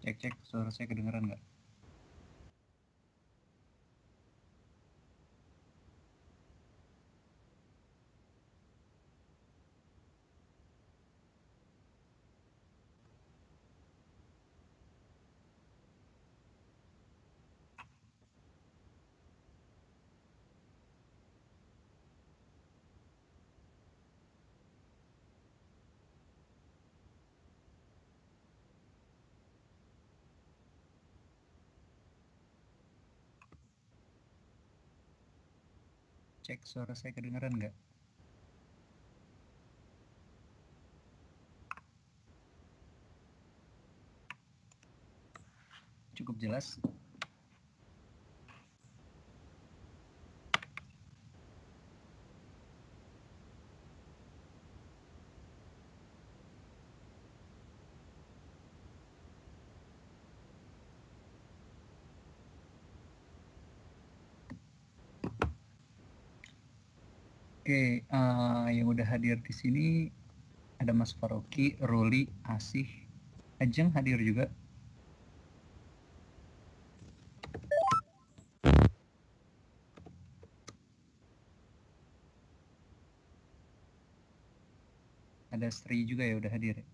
Cek, suara saya kedengeran nggak? Cek, suara saya kedengeran nggak? Cukup jelas? Oke, yang udah hadir di sini ada Mas Faroki, Ruli, Asih, Ajeng hadir juga. Ada Sri juga ya udah hadir.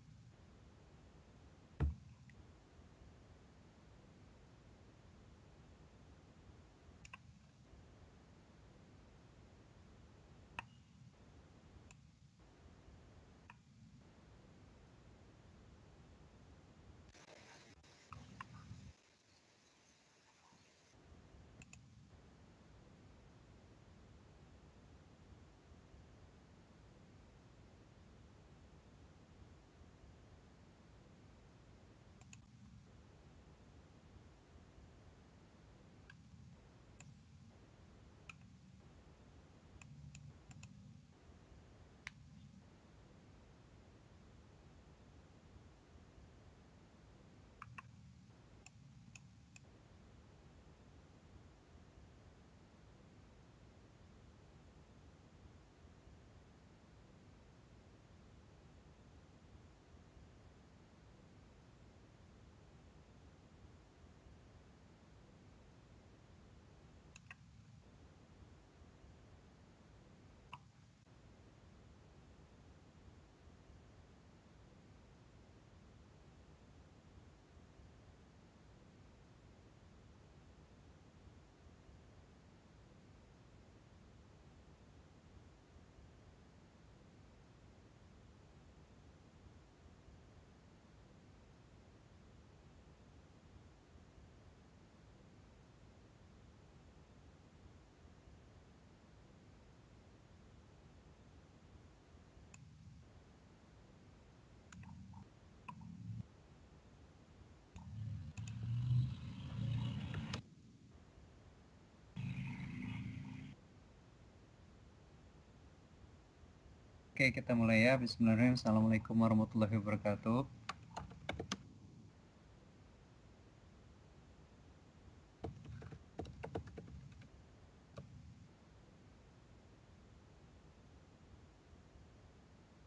Oke, kita mulai ya. Bismillahirrahmanirrahim. Assalamualaikum warahmatullahi wabarakatuh.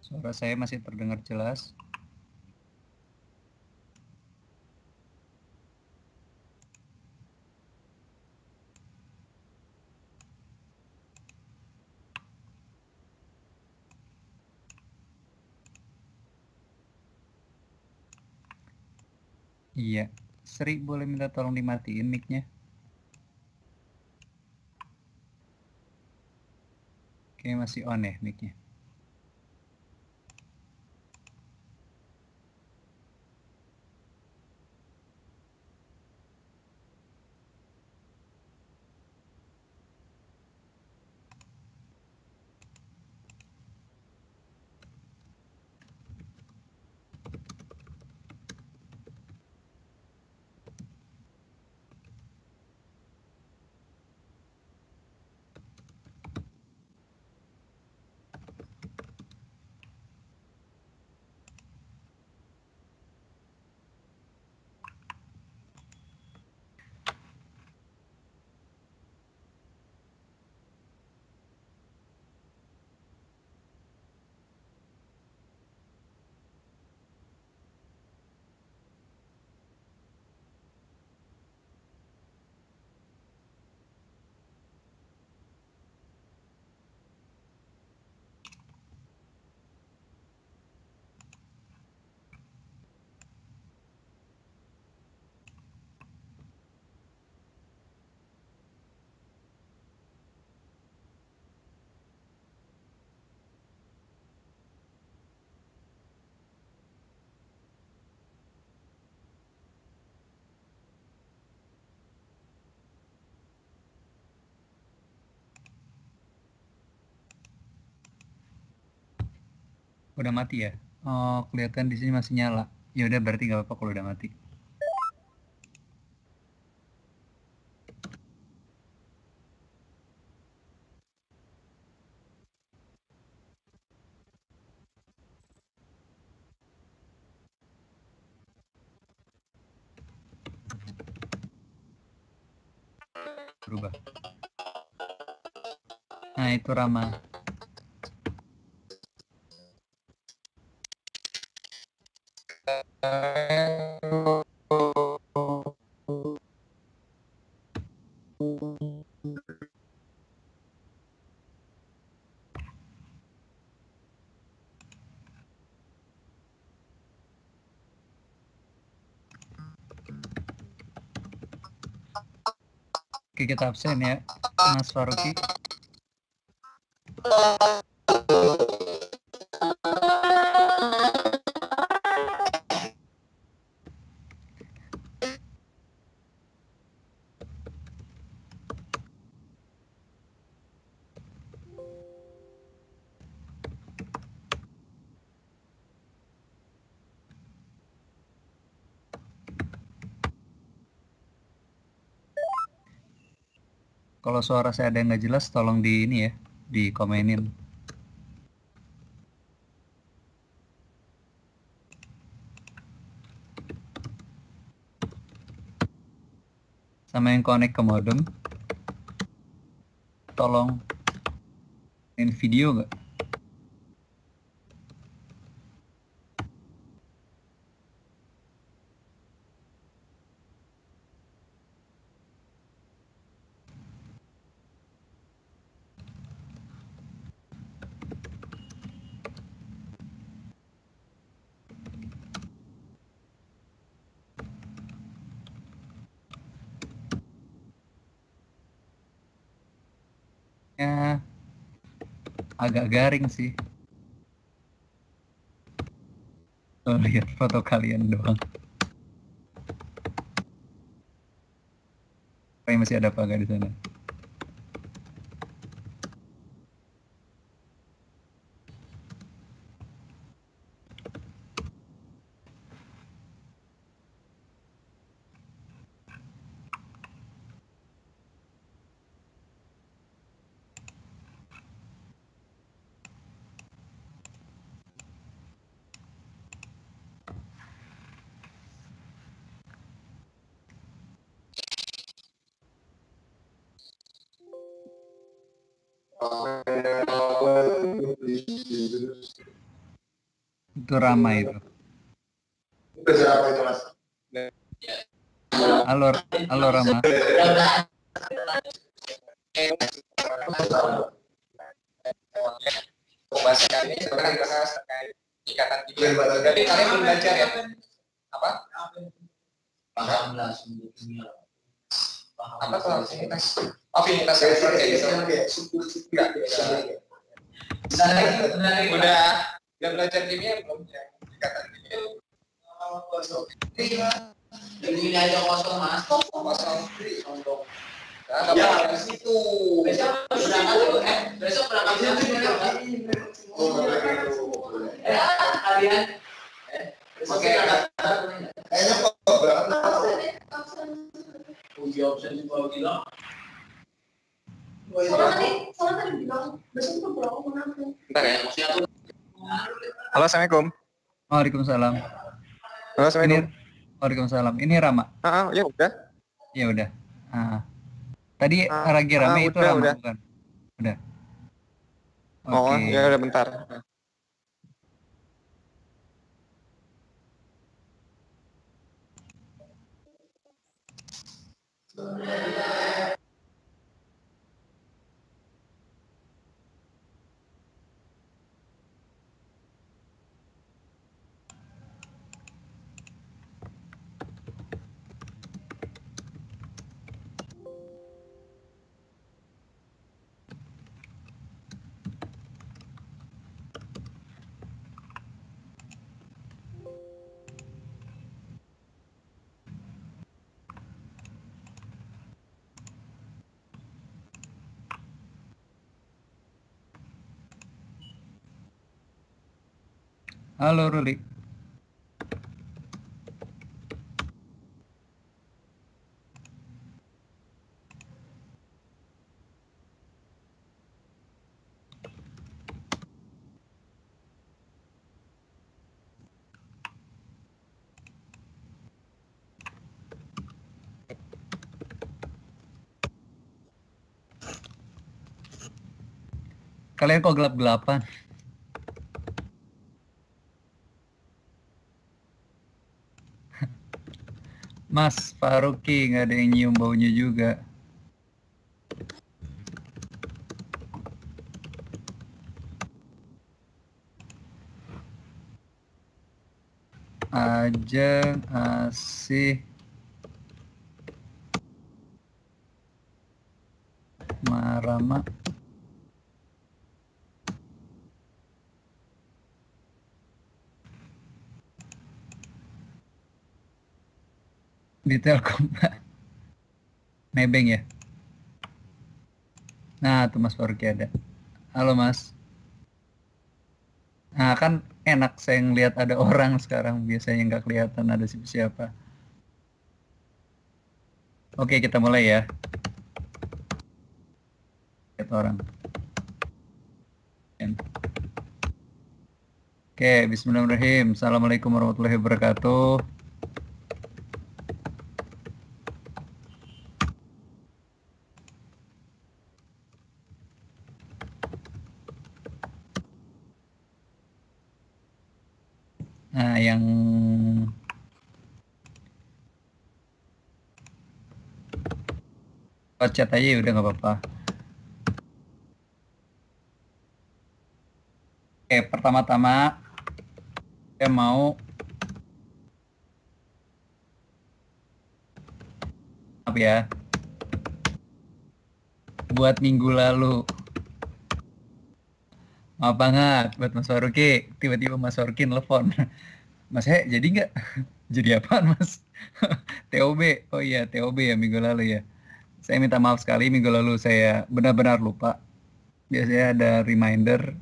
Suara saya masih terdengar jelas? Iya. Sri, boleh minta tolong dimatiin mic-nya? Oke, masih on ya mic-nya. Udah mati ya? Oh, kelihatan di sini masih nyala. Ya udah, berarti nggak apa-apa kalau udah mati. Berubah. Nah, itu Rama. Oke, kita absen ya, Mas Faruqi. Kalau suara saya ada yang nggak jelas, tolong di ini ya, dikomenin. Sama yang connect ke modem, tolong in video nggak? Ya, agak garing sih. Oh, lihat foto kalian doang. Kayak masih ada apa nggak di sana? Itu ramai itu. Halo, halo Rama. Ikatan jadi kalian belum belajar ya? Apa? Apa tuh afinitas? Afinitas udah belajar kimia belum? Ikatan kimia. Ini aja kosong mas. Kosong. Nah, ya, di situ. Besok berangkat kalian. Oke. Kayaknya kok berangkat. Uji absen kalau bilang. Soalnya tadi bilang besok tuh berapa menang. Bentar ya. Halo, assalamualaikum. Waalaikumsalam. Halo, assalamualaikum. Waalaikumsalam. Ini Rama. Ya udah. Ya udah. Tadi lagi rame itu Rama udah. bukan? Udah. Oh, ya udah bentar. Halo Ruli. Kalian kok gelap-gelapan? Mas Faruki nggak ada yang nyium baunya juga. Ajeng, Asih, Marama. Di Telkom. Nebeng ya? Nah, tuh Mas Faruki ada. Halo Mas. Nah, kan enak saya ngelihat ada orang sekarang. Biasanya nggak kelihatan ada siapa. Oke, kita mulai ya. Lihat orang. Oke, bismillahirrahmanirrahim. Assalamualaikum warahmatullahi wabarakatuh. Nah, yang chat aja ya udah nggak apa-apa. Oke, pertama-tama saya mau maaf ya. Buat minggu lalu. Maaf banget buat Mas Faruki. Tiba-tiba Mas Faruki nelfon. Mas jadi nggak? Jadi apaan Mas? TOB. Oh iya, TOB ya minggu lalu ya. Saya minta maaf sekali minggu lalu saya benar-benar lupa. Biasanya ada reminder,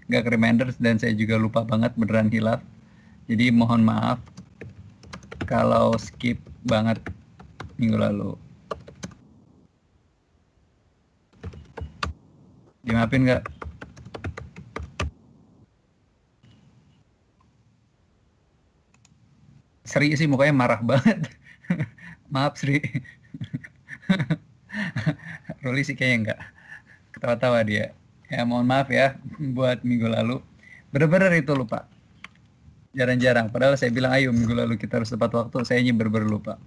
nggak ke reminder dan saya juga lupa banget beneran hilaf. Jadi mohon maaf kalau skip banget minggu lalu. Dimaafin nggak? Sri sih mukanya marah banget. Maaf Sri. Ruli sih kayaknya enggak. ketawa-tawa dia. Ya mohon maaf ya buat minggu lalu. Bener-bener itu lupa. Jarang-jarang. Padahal saya bilang ayo minggu lalu kita harus tepat waktu. Saya bener-bener lupa.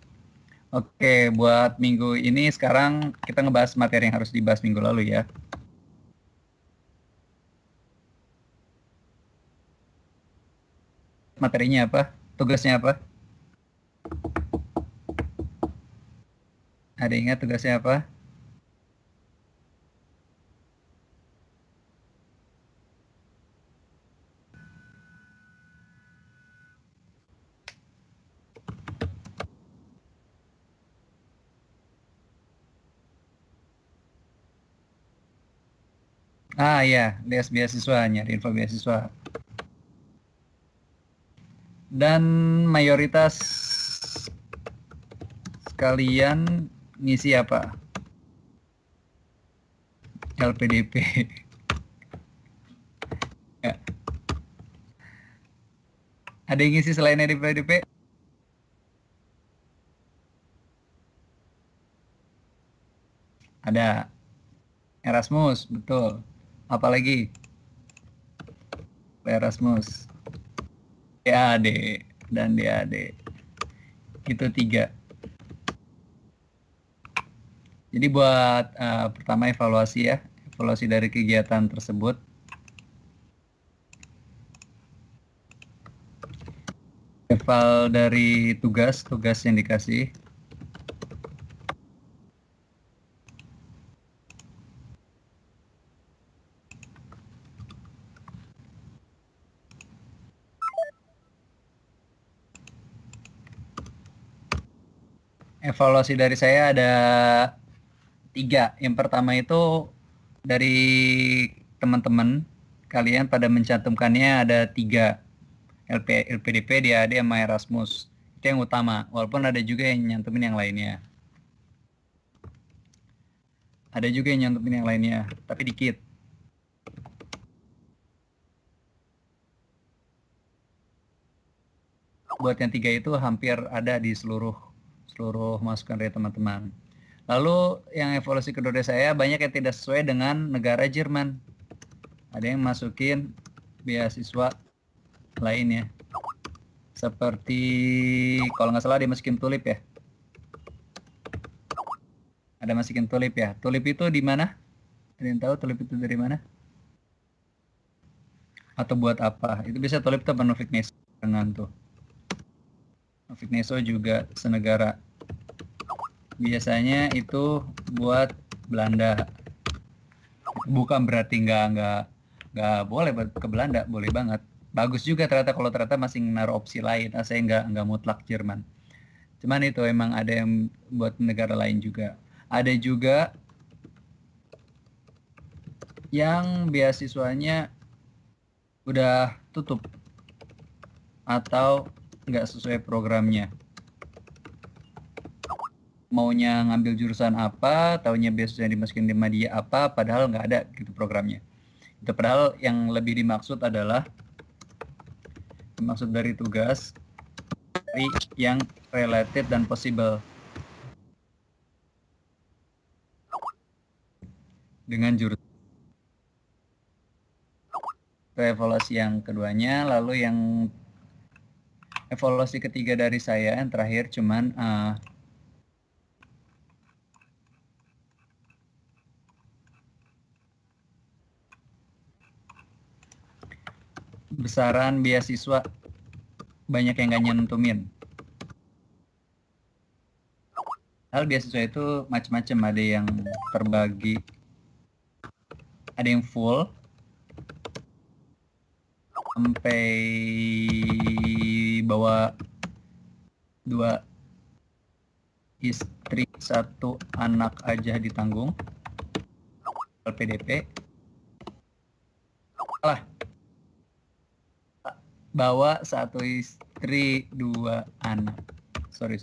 Oke, buat minggu ini sekarang kita ngebahas materi yang harus dibahas minggu lalu ya. Materinya apa? Tugasnya apa? Ada ingat tugasnya apa? Ah ya, les beasiswa, nyari info beasiswa. Dan mayoritas kalian ngisi apa? LPDP. Ya. Ada yang ngisi selain LPDP? Ada. Erasmus, betul. Apalagi? Erasmus. DAD dan DAD. Itu 3. Jadi buat pertama evaluasi ya. Evaluasi dari kegiatan tersebut. Eval dari tugas yang dikasih. Evaluasi dari saya ada 3. Yang pertama itu dari teman-teman kalian pada mencantumkannya ada 3. LPDP, DAD, sama Erasmus. Itu yang utama. Walaupun ada juga yang nyantumin yang lainnya. Ada juga yang nyantumin yang lainnya, tapi dikit. Buat yang 3 itu hampir ada di seluruh masukan dari teman-teman. Lalu yang evaluasi kedua dari saya banyak yang tidak sesuai dengan negara Jerman. Ada yang masukin beasiswa lainnya. Seperti kalau nggak salah dia masukin tulip ya. Ada masukin tulip ya. Tulip itu di mana? Ada yang tahu tulip itu dari mana? Atau buat apa? Itu bisa tulip itu Novik Neso dengan tuh. Novik Neso juga senegara. Biasanya itu buat Belanda. Bukan berarti nggak boleh ke Belanda, boleh banget. Bagus juga ternyata kalau ternyata masih naruh opsi lain. Saya nggak mutlak Jerman. Cuman itu emang ada yang buat negara lain juga. Ada juga yang beasiswanya udah tutup atau nggak sesuai programnya. Maunya ngambil jurusan apa, taunya beasiswa yang dimasukin di media apa, padahal nggak ada gitu programnya. Itu padahal yang lebih dimaksud adalah dari tugas yang related dan possible dengan jurusan. Itu evaluasi yang keduanya. Lalu yang evaluasi ketiga dari saya yang terakhir cuman besaran beasiswa banyak yang nggak nyentumin. Hal beasiswa itu macam-macam, ada yang terbagi, ada yang full sampai bawa 2 istri 1 anak aja ditanggung LPDP. Salah, bawa 1 istri 2 anak. Sorry.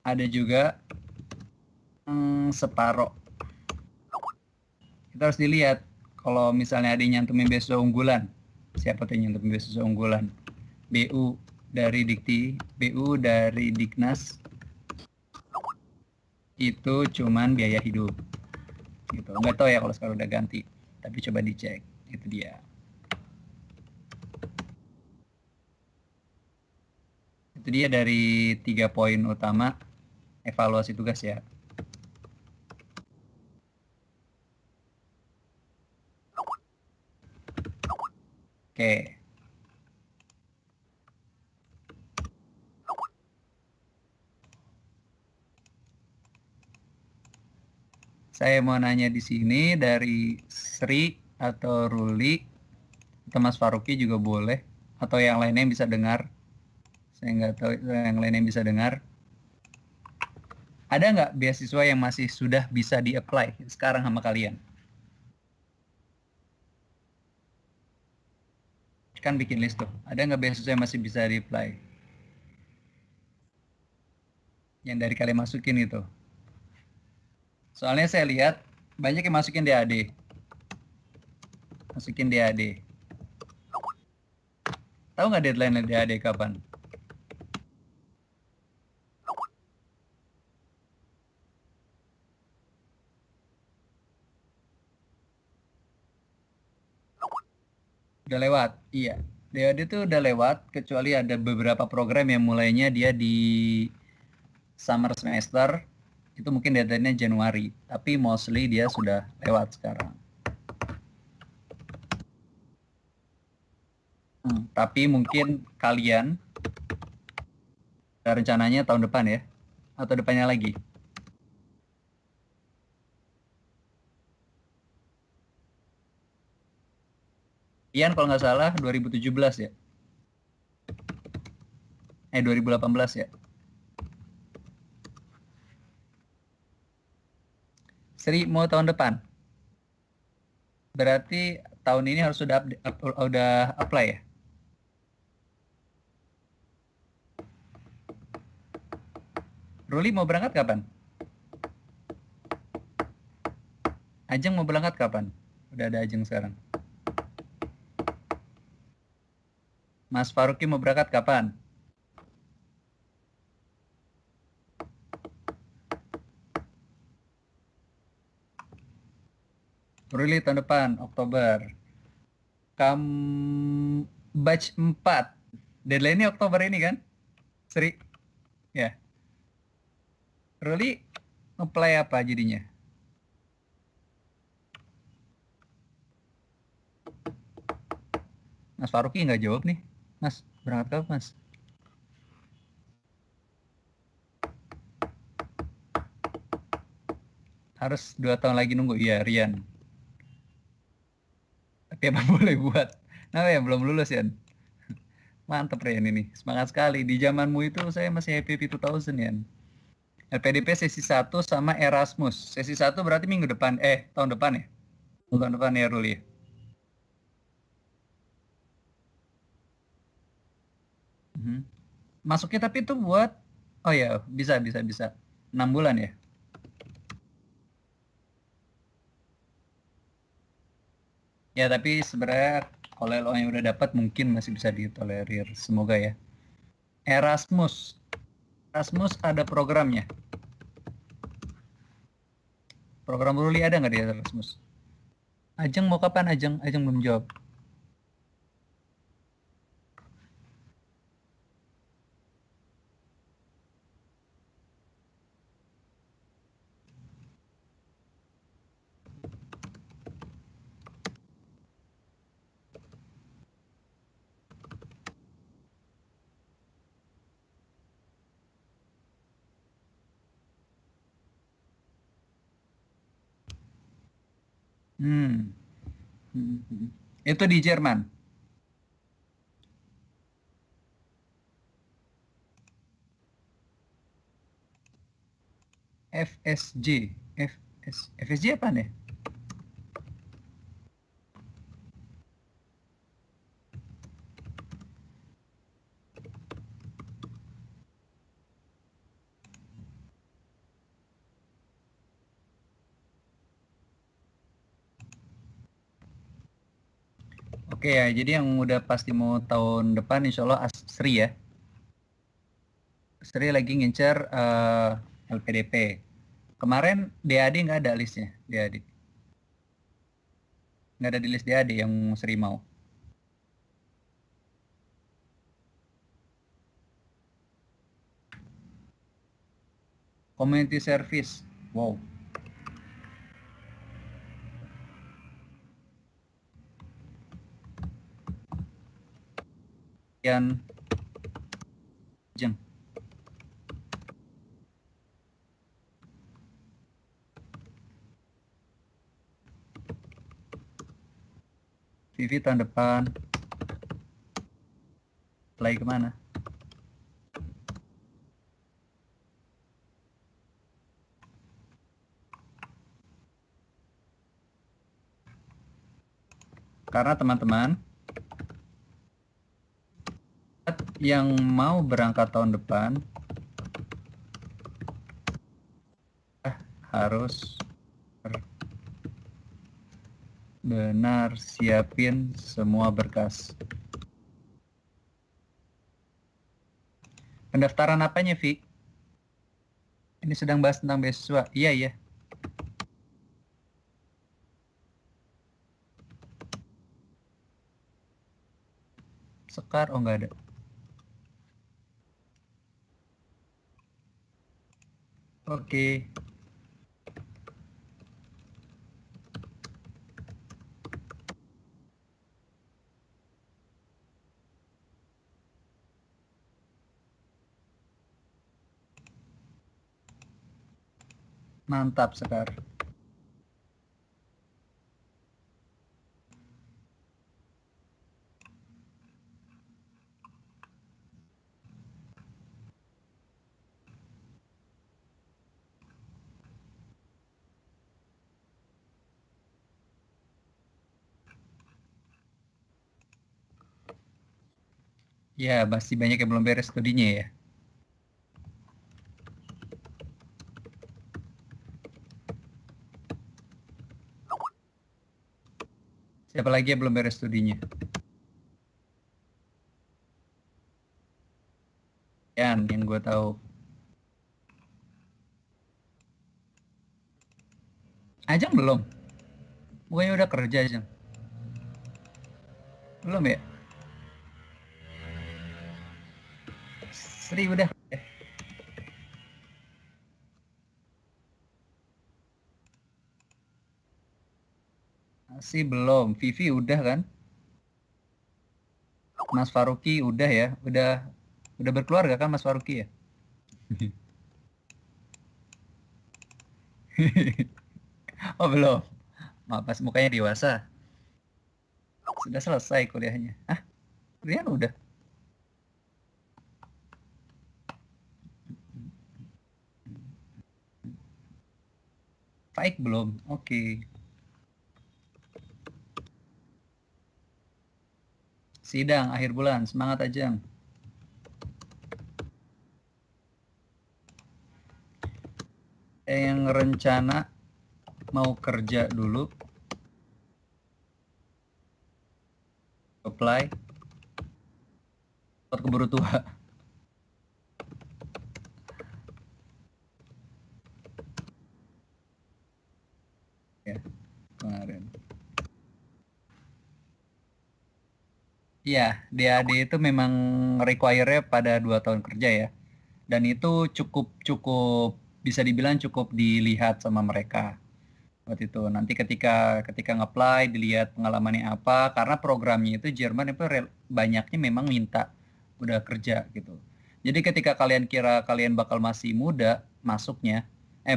Ada juga separoh. Kita harus dilihat kalau misalnya ada yang nyantumin beasiswa unggulan. Siapa tuh yang nyantumin beasiswa unggulan? BU dari Dikti, BU dari Diknas, itu cuman biaya hidup. Gitu. Nggak tahu ya kalau sekarang udah ganti. Tapi coba dicek. Itu dia. Itu dia dari 3 poin utama evaluasi tugas ya. Oke. Saya mau nanya di sini dari Sri atau Ruli atau Mas Faruki juga boleh, atau yang lainnya yang bisa dengar. Saya nggak tahu yang lainnya yang bisa dengar. Ada nggak beasiswa yang masih sudah bisa di-apply sekarang sama kalian? Kan bikin list tuh. Ada nggak beasiswa yang masih bisa di-apply? Yang dari kalian masukin itu. Soalnya saya lihat banyak yang masukin DAD. Masukin DAD. Tahu nggak deadline DAD kapan? Udah lewat, iya. DAD itu udah lewat, kecuali ada beberapa program yang mulainya dia di summer semester, itu mungkin deadline-nya Januari. Tapi mostly dia sudah lewat sekarang. Tapi mungkin kalian rencananya tahun depan ya? Atau depannya lagi? Ian kalau nggak salah 2017 ya? 2018 ya? Sri mau tahun depan? Berarti tahun ini harus udah apply ya? Ruli mau berangkat kapan? Ajeng mau berangkat kapan? Udah ada Ajeng sekarang. Mas Faruki mau berangkat kapan? Ruli tahun depan, Oktober. Batch 4. Deadline-nya Oktober ini kan? Sri? Ya. Ruli apply apa jadinya? Mas Faruki nggak jawab nih. Mas, berangkat kapan Mas? Harus 2 tahun lagi nunggu. Iya, Rian. Tapi apa boleh buat? Nah ya, belum lulus ya. Mantep Rian ini. Semangat sekali. Di zamanmu itu saya masih happy 2000 ya. LPDP sesi 1 sama Erasmus. Sesi 1 berarti minggu depan. Tahun depan ya? Tahun depan ya, Ruli. Masuknya tapi itu buat, oh ya, bisa. 6 bulan ya? Ya, tapi sebenarnya kalau yang udah dapat mungkin masih bisa ditolerir. Semoga ya. Erasmus. Erasmus ada programnya. Program Ruli ada nggak di Erasmus? Ajeng mau kapan Ajeng? Ajeng belum jawab. Hmm. Itu di Jerman. FSJ. FSJ apa nih? Oke ya, jadi yang udah pasti mau tahun depan insya Allah Sri ya. Sri lagi ngincer LPDP. Kemarin DAD nggak ada listnya, DAD. Nggak ada di list DAD yang Sri mau. Community service, wow. Yang jeng. Vivi tahun depan. Apply kemana? Karena teman-teman yang mau berangkat tahun depan harus benar siapin semua berkas. Pendaftaran apanya, Vi? Ini sedang bahas tentang beasiswa. Iya, iya. Sekar, oh nggak ada. Oke. Mantap, Sekar. Ya, masih banyak yang belum beres studinya ya. Siapa lagi yang belum beres studinya? Yang gue tahu. Ajeng belum? Bukannya udah kerja, Ajeng? Belum ya? Sri udah. Masih belum. Vivi udah kan? Mas Faruki udah ya? Udah berkeluarga kan Mas Faruki ya? Oh belum. Pas mukanya dewasa. Sudah selesai kuliahnya. Ah, kuliah udah. Baik belum? Oke. Sidang akhir bulan. Semangat aja. Yang rencana mau kerja dulu. Apply. Buat keburu tua. Ya, kemarin. Iya, DAD itu memang require-nya pada 2 tahun kerja ya. Dan itu cukup cukup bisa dibilang cukup dilihat sama mereka waktu itu. Nanti ketika ketika nge-apply dilihat pengalamannya apa, karena programnya itu Jerman itu banyaknya memang minta udah kerja gitu. Jadi ketika kalian kira kalian bakal masih muda masuknya,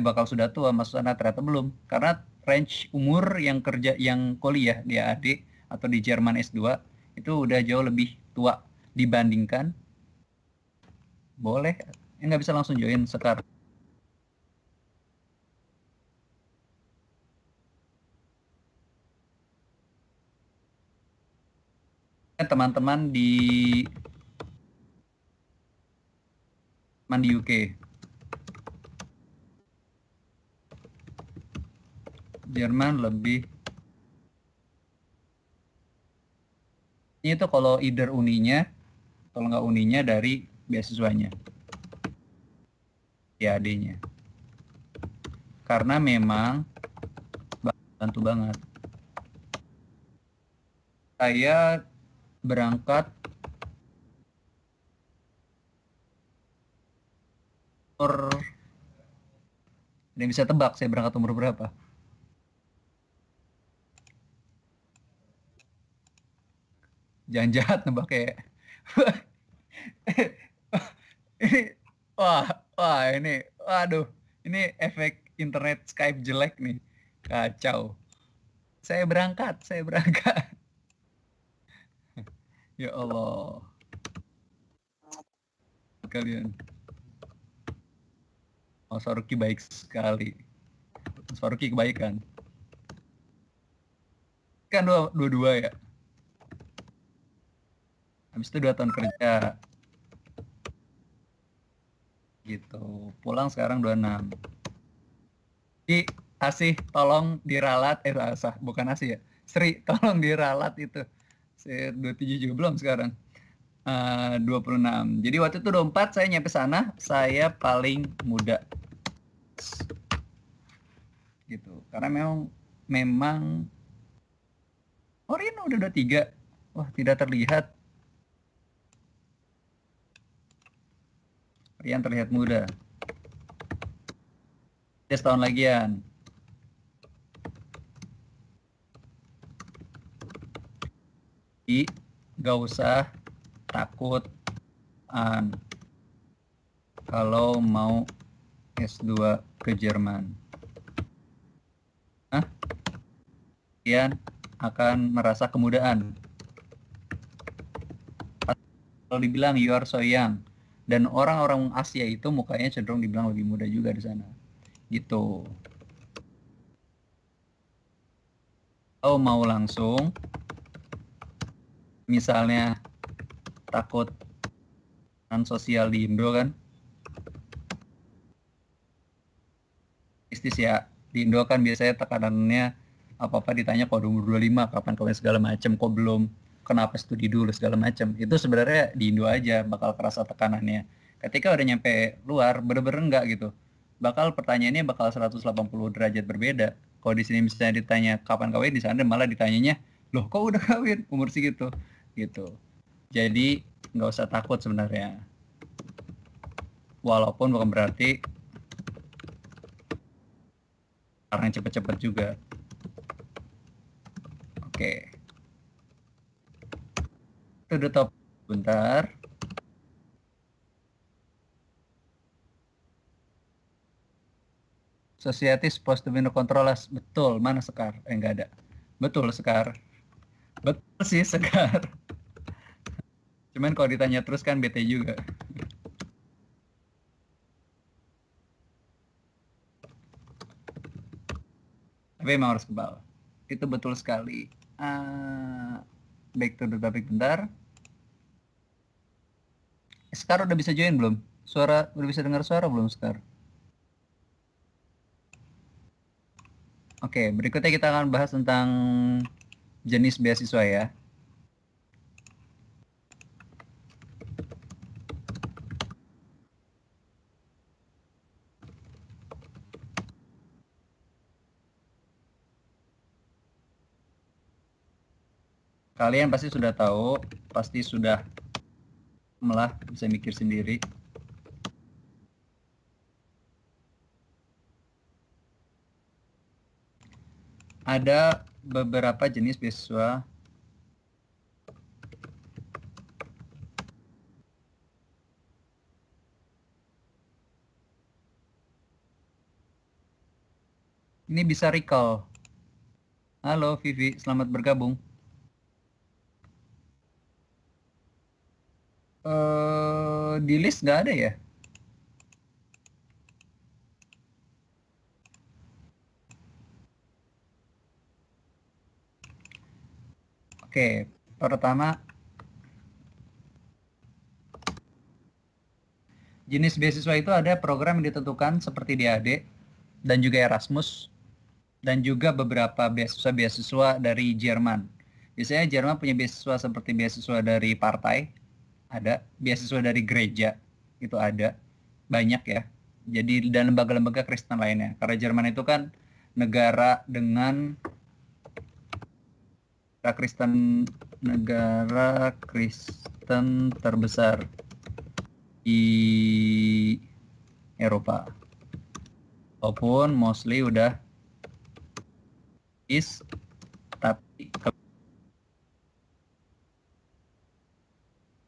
bakal sudah tua masuk sana ternyata belum. Karena range umur yang kerja yang kuliah di AD atau di Jerman S2 itu udah jauh lebih tua dibandingkan boleh nggak bisa langsung join sekarang. Teman-teman di UK. Jerman lebih ini tuh kalau either uninya kalau nggak uninya dari beasiswanya ya D-nya karena memang bantu banget. Saya berangkat umur, ada yang bisa tebak saya berangkat umur berapa? Jangan jahat nebak kayak ini wah ini waduh, ini efek internet Skype jelek nih, kacau. Saya berangkat ya Allah kalian. Mas Faruqi baik sekali, Mas Faruqi kebaikan kan, dua ya, habis itu 2 tahun kerja gitu, pulang sekarang 26. Jadi Asih tolong diralat, Asah bukan Asih ya, Sri tolong diralat itu. Saya 27 juga belum sekarang. 26. Jadi waktu itu 24 saya nyampe sana, saya paling muda. Gitu. Karena memang oh Rino udah 23. Wah, tidak terlihat. Rian terlihat muda. Dia setahun lagian. Gak usah takut kalau mau S2 ke Jerman. Kalian akan merasa kemudaan. Kalau dibilang you are so young, dan orang-orang Asia itu mukanya cenderung dibilang lebih muda juga di sana. Gitu. Kalau mau langsung, misalnya takut sosial di Indo kan, istis ya, di Indo kan biasanya tekanannya apa-apa ditanya kok umur 25, kapan kawin segala macam, kok belum, kenapa studi dulu segala macam. Itu sebenarnya di Indo aja bakal kerasa tekanannya. Ketika udah nyampe luar, bener-bener enggak gitu. Bakal pertanyaannya bakal 180 derajat berbeda. Kalau di sini misalnya ditanya kapan kawin, di sana malah ditanyanya, loh kok udah kawin umur segitu? Gitu. Jadi nggak usah takut sebenarnya. Walaupun bukan berarti karena cepet-cepet juga. Oke. Itu udah top. Bentar. Society supposed to be no controllers. Betul. Mana Sekar? Enggak ada. Betul Sekar. Betul sih Sekar. Cuman kalau ditanya terus kan bete juga. Tapi emang harus kebal. Itu betul sekali. Back to the topic bentar. Sekar udah bisa join belum? Udah bisa dengar suara belum Sekar? Oke, berikutnya kita akan bahas tentang jenis beasiswa ya. Kalian pasti sudah tahu, pasti sudah malah bisa mikir sendiri. Ada beberapa jenis beasiswa ini bisa recall. Halo Vivi, selamat bergabung. Di list nggak ada ya? Oke, pertama jenis beasiswa itu ada program yang ditentukan seperti DAD dan juga Erasmus dan juga beberapa beasiswa dari Jerman. Biasanya Jerman punya beasiswa seperti beasiswa dari partai, ada beasiswa dari gereja, itu ada banyak ya. Jadi dan lembaga-lembaga Kristen lainnya. Karena Jerman itu kan negara dengan negara Kristen terbesar di Eropa. Walaupun mostly udah tapi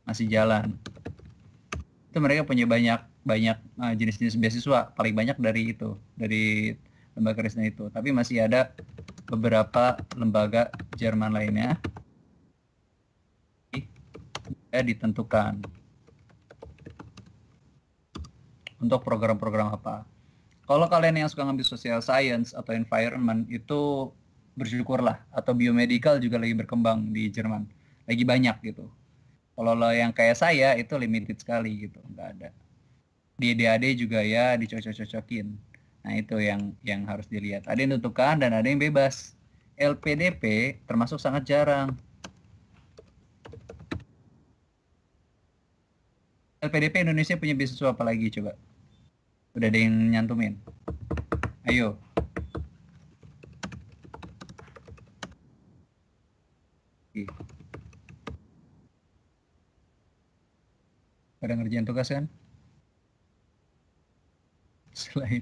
masih jalan. Itu mereka punya banyak jenis-jenis beasiswa, paling banyak dari lembaga Kristen itu. Tapi masih ada beberapa lembaga Jerman lainnya yang ditentukan untuk program-program apa. Kalau kalian yang suka ngambil social science atau environment itu bersyukurlah, atau biomedical juga lagi berkembang di Jerman, lagi banyak gitu. Kalau lo yang kayak saya itu limited sekali gitu, nggak ada. Di DAD juga ya dicocok-cocokin. Nah itu yang harus dilihat. Ada yang ditentukan dan ada yang bebas. LPDP termasuk sangat jarang. LPDP Indonesia punya beasiswa apa lagi coba? Udah ada yang nyantumin? Ayo. Pada ngerjain tugas kan? Selain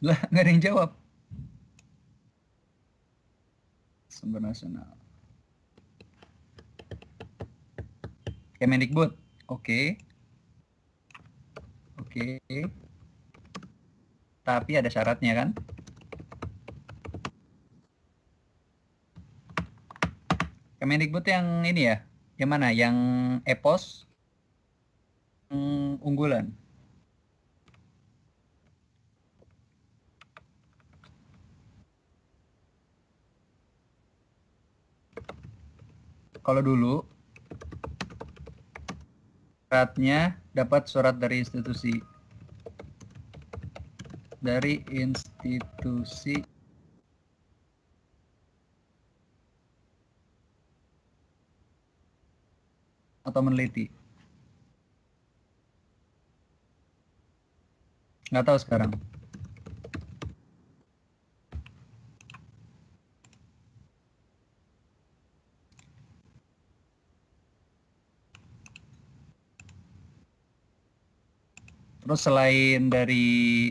lah nggak ada yang jawab. Sumber nasional. Kemendikbud. Oke. Oke. Tapi ada syaratnya kan? Kemendikbud yang ini ya? Yang mana? Yang EPOS? Unggulan? Kalau dulu syaratnya dapat surat dari institusi atau meneliti. Nggak tahu sekarang. Terus selain dari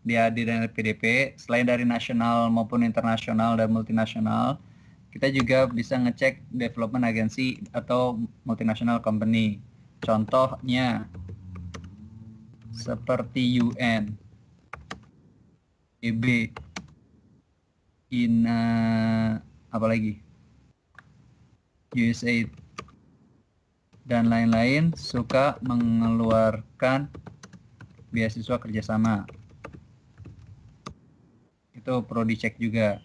DAD dan LPDP, selain dari nasional maupun internasional dan multinasional, kita juga bisa ngecek development agency atau multinational company. Contohnya seperti UN, EB, apalagi USAID dan lain-lain suka mengeluarkan beasiswa kerjasama. Itu perlu dicek juga.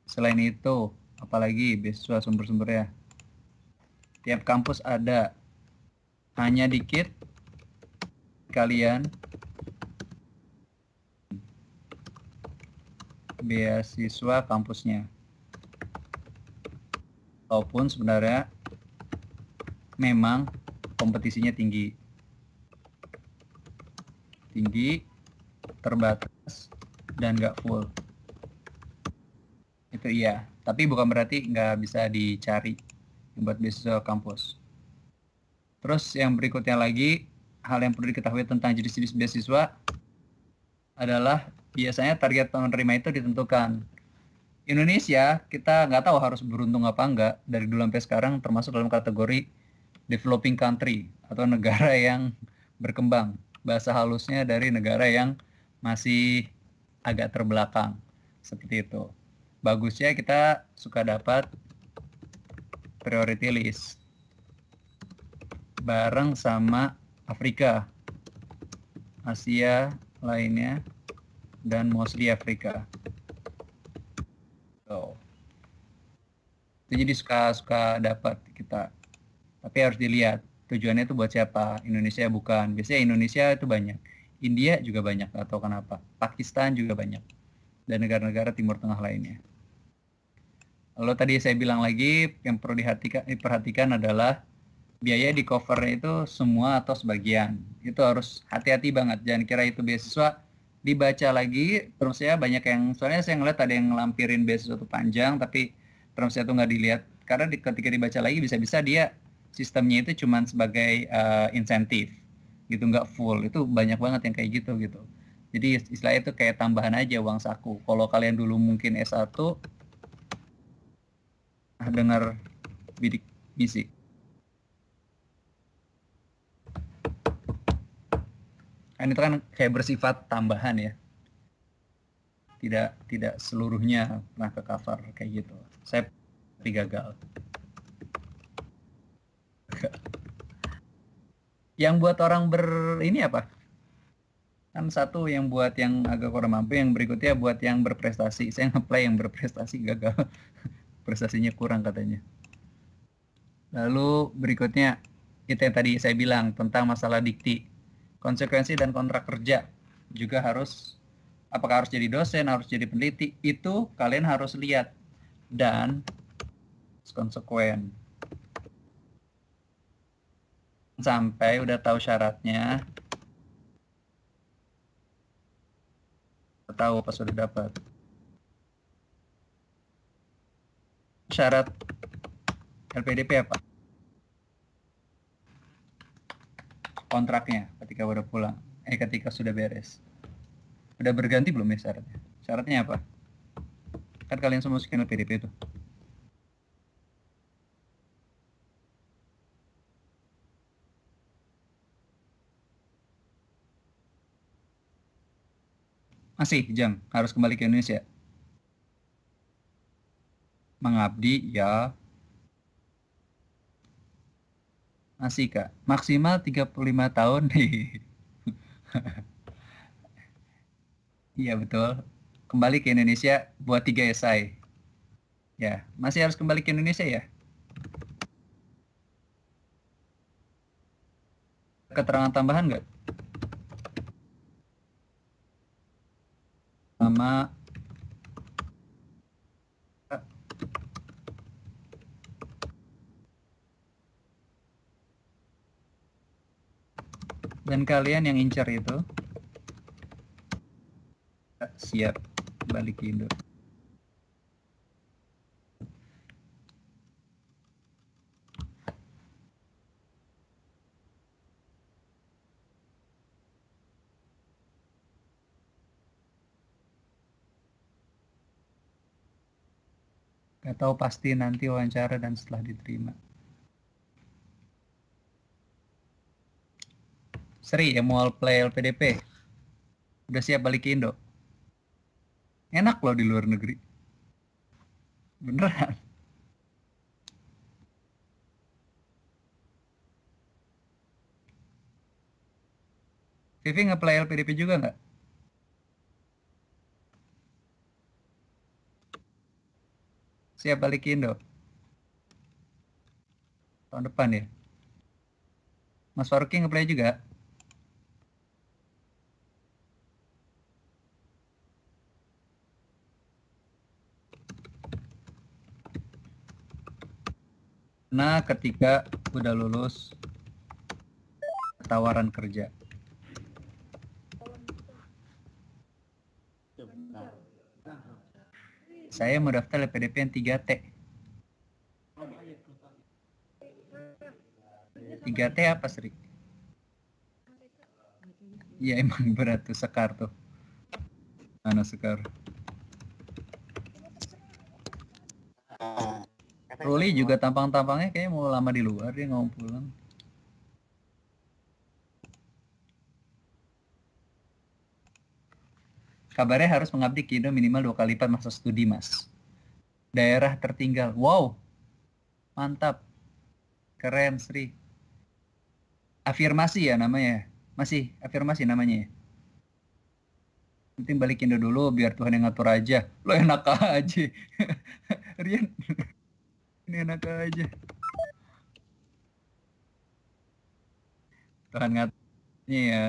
Selain itu, apalagi beasiswa sumber-sumbernya. Tiap kampus ada, hanya dikit kalian beasiswa kampusnya. Walaupun sebenarnya memang kompetisinya tinggi, terbatas, dan nggak full. Itu iya, tapi bukan berarti nggak bisa dicari buat beasiswa kampus. Terus yang berikutnya lagi, hal yang perlu diketahui tentang jenis-jenis beasiswa adalah biasanya target penerima itu ditentukan. Indonesia, kita nggak tahu harus beruntung apa enggak, dari dulu sampai sekarang termasuk dalam kategori developing country atau negara yang berkembang. Bahasa halusnya dari negara yang masih agak terbelakang, seperti itu. Bagusnya kita suka dapat priority list bareng sama Afrika, Asia lainnya, dan mostly Afrika. So, itu jadi suka dapat kita, tapi harus dilihat Tujuannya itu buat siapa? Indonesia bukan. Biasanya Indonesia itu banyak. India juga banyak, atau kenapa. Pakistan juga banyak. Dan negara-negara Timur Tengah lainnya. Lalu tadi saya bilang lagi, yang perlu diperhatikan adalah biaya di covernya itu semua atau sebagian. Itu harus hati-hati banget. Jangan kira itu beasiswa dibaca lagi. Terus ya banyak yang, soalnya saya ngeliat ada yang ngelampirin beasiswa itu panjang, tapi terus itu nggak dilihat. Karena ketika dibaca lagi bisa-bisa dia sistemnya itu cuma sebagai insentif gitu, nggak full. Itu banyak banget yang kayak gitu gitu. Jadi istilahnya itu kayak tambahan aja uang saku. Kalau kalian dulu mungkin S1 dengar bidik misi, kan itu kan kayak bersifat tambahan ya, tidak seluruhnya pernah ke cover kayak gitu. Saya gagal. Yang buat orang ini apa? Kan satu yang buat yang agak kurang mampu, yang berikutnya buat yang berprestasi. Saya nge-play yang berprestasi gagal. Prestasinya kurang katanya. Lalu berikutnya itu yang tadi saya bilang tentang masalah dikti. Konsekuensi dan kontrak kerja juga harus, apakah harus jadi dosen, harus jadi peneliti, itu kalian harus lihat dan konsekuen. Sampai udah tahu syaratnya, tahu pas sudah dapat. Syarat LPDP apa? Kontraknya ketika udah pulang, ketika sudah beres. Udah berganti belum ya syaratnya? Syaratnya apa? Kan kalian semua masukin LPDP itu. Masih, Jang, harus kembali ke Indonesia. Mengabdi, ya. Masih, Kak. Maksimal 35 tahun nih. Iya, betul. Kembali ke Indonesia buat 3 esai. Ya, masih harus kembali ke Indonesia ya? Keterangan tambahan nggak? Sama dan kalian yang incer itu siap balik ke Indo. Gak tahu pasti nanti wawancara dan setelah diterima. Seri yang mau play LPDP. Udah siap balik ke Indo. Enak loh di luar negeri. Beneran. Vivi nge-play LPDP juga nggak? Siap balik ke Indo. Tahun depan ya. Mas Faruqi nge-play juga. Nah, ketika udah lulus tawaran kerja. Saya mau daftar LPDP yang 3T. 3T apa, Sri? Iya emang berat tuh, Sekar tuh. Mana Sekar? Ruli juga tampang-tampangnya kayaknya mau lama di luar, dia nggak mau pulang. Kabarnya harus mengabdi ke Indo minimal 2 kali lipat masa studi, Mas. Daerah tertinggal. Wow, mantap. Keren, Sri. Afirmasi ya namanya. Masih afirmasi namanya ya. Penting balik Indo dulu biar Tuhan yang ngatur aja. Lo enak aja. Rian, ini enak aja. Tuhan ngaturnya ya.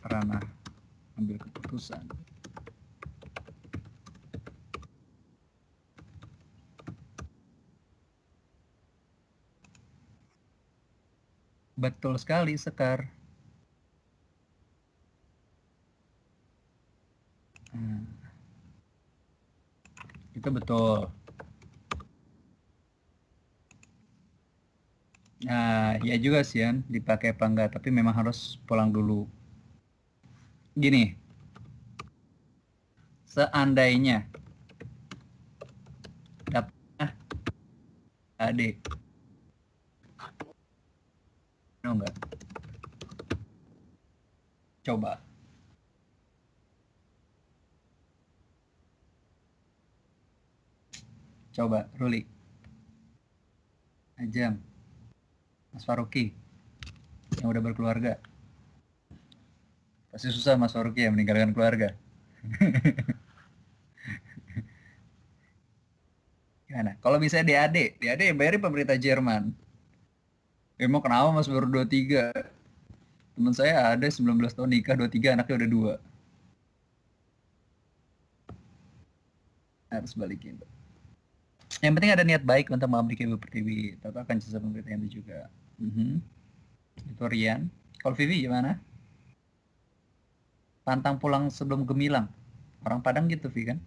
Ranah ambil keputusan. Betul sekali, Sekar. Itu betul. Nah, ya juga sih kan, dipakai apa enggak, tapi memang harus pulang dulu. Gini, seandainya dapatnya adik, no enggak? Coba, coba, Ruli, Ajam, Mas Faruki, yang udah berkeluarga. Pasti susah Mas Faruki ya meninggalkan keluarga. Gimana? Kalau misalnya DAD yang bayarin pemerintah Jerman. Emang kenapa Mas baru 23? Teman saya ada 19 tahun nikah, 23 anaknya udah 2. Harus balikin. Yang penting ada niat baik untuk memiliki ibu pertiwi. Tahu akan jasa pemerintah itu juga. Itu Rian. Kalau Vivi gimana? Pantang pulang sebelum gemilang. Orang Padang gitu, Vi kan?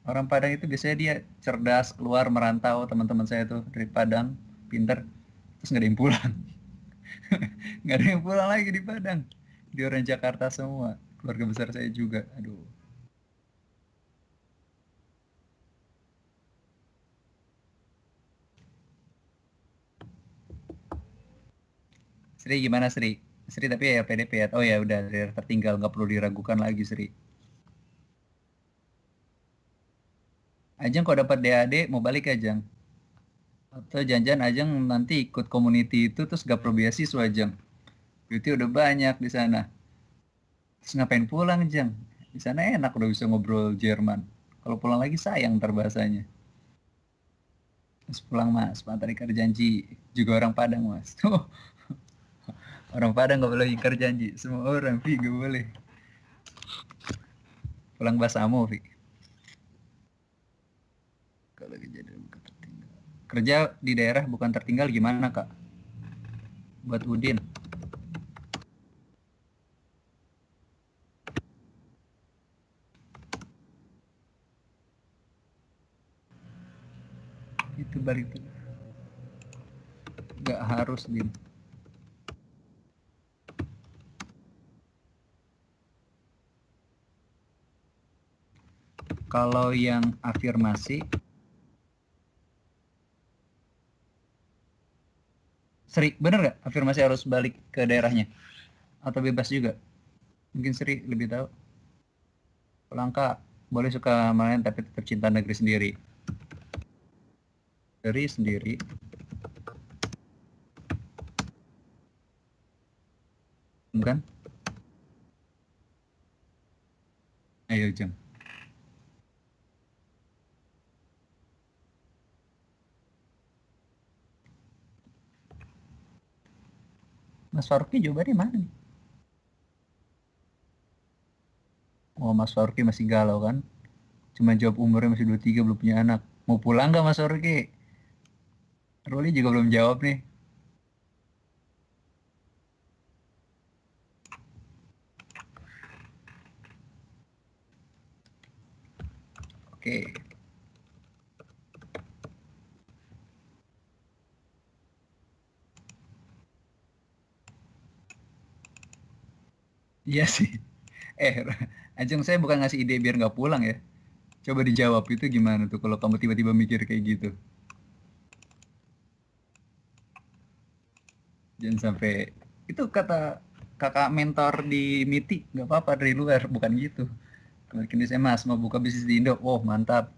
Orang Padang itu biasanya dia cerdas, keluar merantau. Teman-teman saya tuh dari Padang, pinter. Terus nggak ada yang pulang. Nggak ada yang pulang lagi di Padang. Di orang Jakarta semua. Keluarga besar saya juga. Aduh. Sri gimana Sri? Sri tapi ya PDP ya. Oh ya udah daerah tertinggal nggak perlu diragukan lagi Sri. Ajeng kalau dapat DAD mau balik Ajeng. Atau janjian Ajeng nanti ikut community itu terus gak perlu beasiswa Ajeng. Beauty udah banyak di sana. Terus ngapain pulang Ajeng? Di sana enak udah bisa ngobrol Jerman. Kalau pulang lagi sayang ntar bahasanya. Terus pulang mas, mantan ingkar janji. Juga orang Padang mas. Orang Padang gak boleh ingkar janji. Semua orang, Vi gak boleh. Pulang Basamo, Vi. Kalau kejadian bukan tertinggal. Kerja di daerah bukan tertinggal gimana kak? Buat Udin. Itu balik tuh. Gak harus Din. Kalau yang afirmasi, Sri, bener gak afirmasi harus balik ke daerahnya? Atau bebas juga? Mungkin Sri lebih tahu. Langka boleh suka main tapi tetap cinta negeri sendiri. Dari sendiri. Bukan? Ayo Jeng. Mas Faruki jawabannya mana nih? Oh Mas Faruki masih galau kan? Cuma jawab umurnya masih 23 belum punya anak. Mau pulang gak Mas Faruki? Ruli juga belum jawab nih. Oke. Iya sih. Eh, Ajeng saya bukan ngasih ide biar nggak pulang ya. Coba dijawab itu gimana tuh kalau kamu tiba-tiba mikir kayak gitu. Jangan sampai itu kata kakak mentor di MITI nggak apa-apa dari luar bukan gitu. Kemarin saya mas mau buka bisnis di Indo. Oh mantap.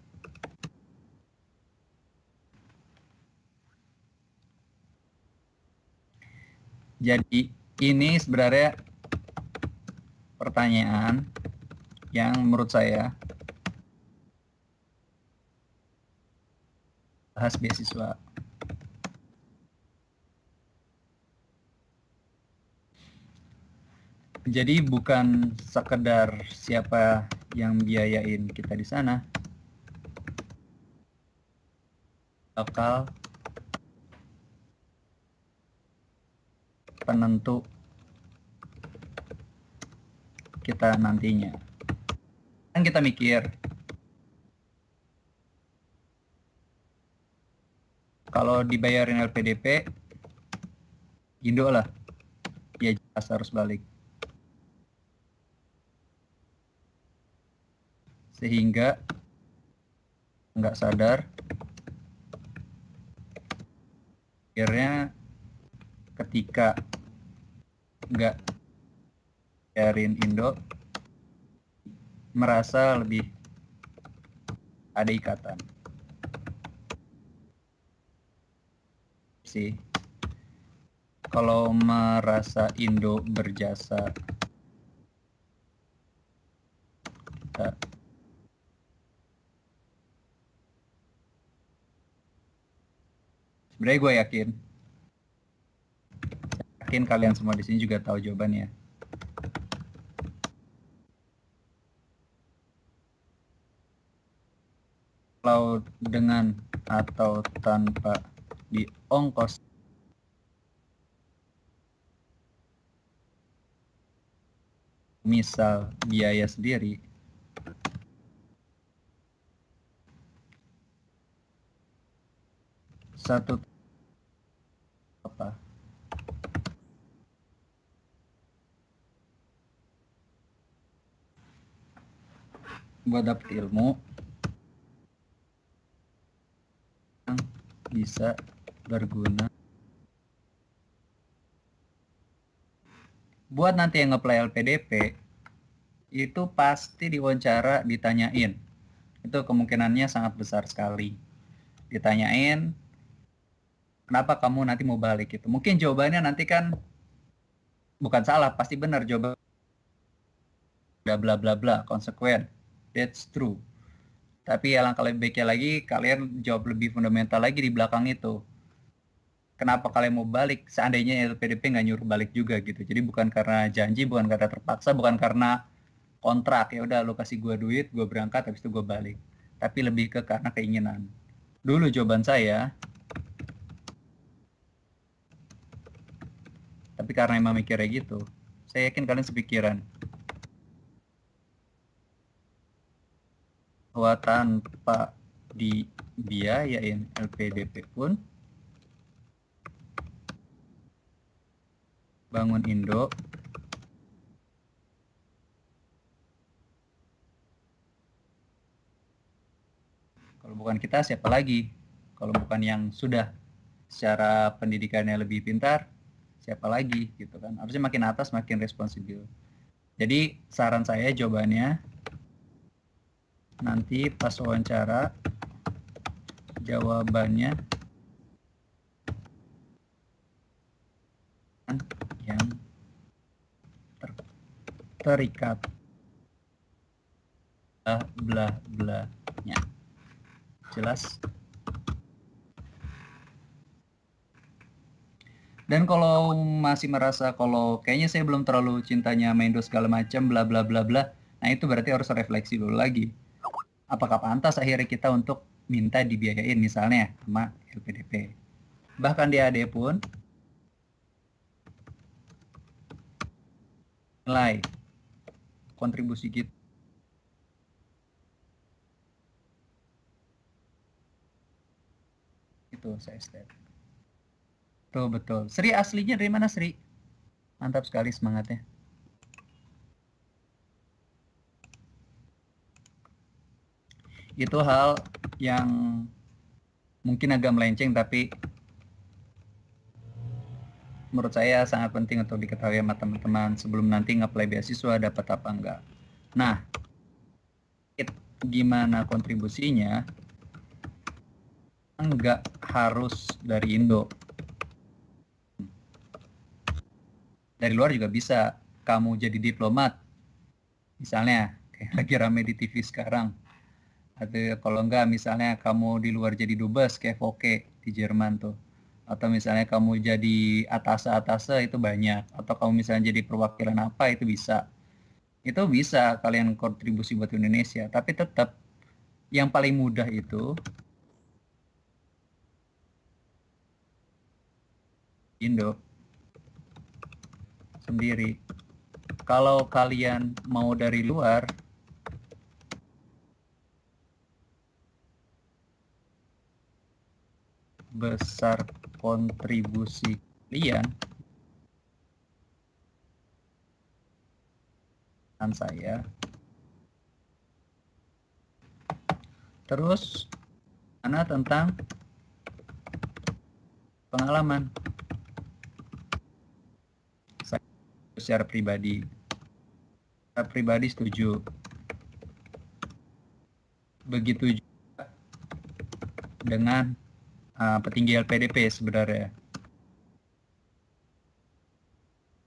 Jadi ini sebenarnya pertanyaan yang menurut saya bahas beasiswa. Jadi bukan sekedar siapa yang biayain kita di sana, bakal penentu kita nantinya. Kan kita mikir, kalau dibayarin LPDP, Indo lah, ya jelas harus balik. Sehingga nggak sadar, akhirnya ketika nggak bayarin Indo, merasa lebih ada ikatan. Sih. Kalau merasa Indo berjasa, kita sebenarnya gue yakin kalian semua di sini juga tahu jawabannya. Kalau dengan atau tanpa diongkos, misal biaya sendiri, satu apa? Buat dapet ilmu yang bisa berguna buat nanti yang nge-play LPDP. Itu pasti diwawancara, ditanyain. Itu kemungkinannya sangat besar sekali. Ditanyain, kenapa kamu nanti mau balik gitu. Mungkin jawabannya nanti kan bukan salah, pasti benar jawaban. Bla bla bla bla, konsekuen. That's true. Tapi alangkah lebih baiknya lagi, kalian jawab lebih fundamental lagi di belakang itu. Kenapa kalian mau balik? Seandainya LPDP nggak nyuruh balik juga gitu. Jadi bukan karena janji, bukan karena terpaksa, bukan karena kontrak. Ya udah, lo kasih gue duit, gue berangkat, habis itu gue balik. Tapi lebih ke karena keinginan. Dulu jawaban saya, tapi karena emang mikirnya gitu, saya yakin kalian sepikiran. Bahwa tanpa dibiayain LPDP pun, bangun Indo kalau bukan kita siapa lagi? Kalau bukan yang sudah secara pendidikannya lebih pintar, siapa lagi gitu kan? Harusnya makin atas makin responsible. Jadi saran saya jawabannya nanti pas wawancara jawabannya yang terikat bla bla nya. Jelas? Dan kalau masih merasa kalau kayaknya saya belum terlalu cintanya main Indo segala macam bla bla bla bla, nah itu berarti harus refleksi dulu lagi. Apakah pantas akhirnya kita untuk minta dibiayain misalnya sama LPDP. Bahkan di AD pun nilai kontribusi kita itu saya step. Betul betul. Sri aslinya dari mana Sri? Mantap sekali semangatnya. Itu hal yang mungkin agak melenceng tapi menurut saya sangat penting untuk diketahui sama teman-teman sebelum nanti nge-apply beasiswa dapat apa enggak. Nah, gimana kontribusinya? Enggak harus dari Indo. Dari luar juga bisa. Kamu jadi diplomat Misalnya kayak lagi rame di TV sekarang. Atau kalau enggak misalnya kamu di luar jadi dubes kayak Voke di Jerman tuh. Atau misalnya kamu jadi atase itu banyak. Atau kamu misalnya jadi perwakilan apa itu bisa. Itu bisa kalian kontribusi buat Indonesia. Tapi tetap yang paling mudah itu Indo sendiri. Kalau kalian mau dari luar, besar kontribusi kalian dan saya. Terus mana tentang pengalaman saya secara pribadi. Secara pribadi setuju. Begitu juga dengan petinggi LPDP sebenarnya.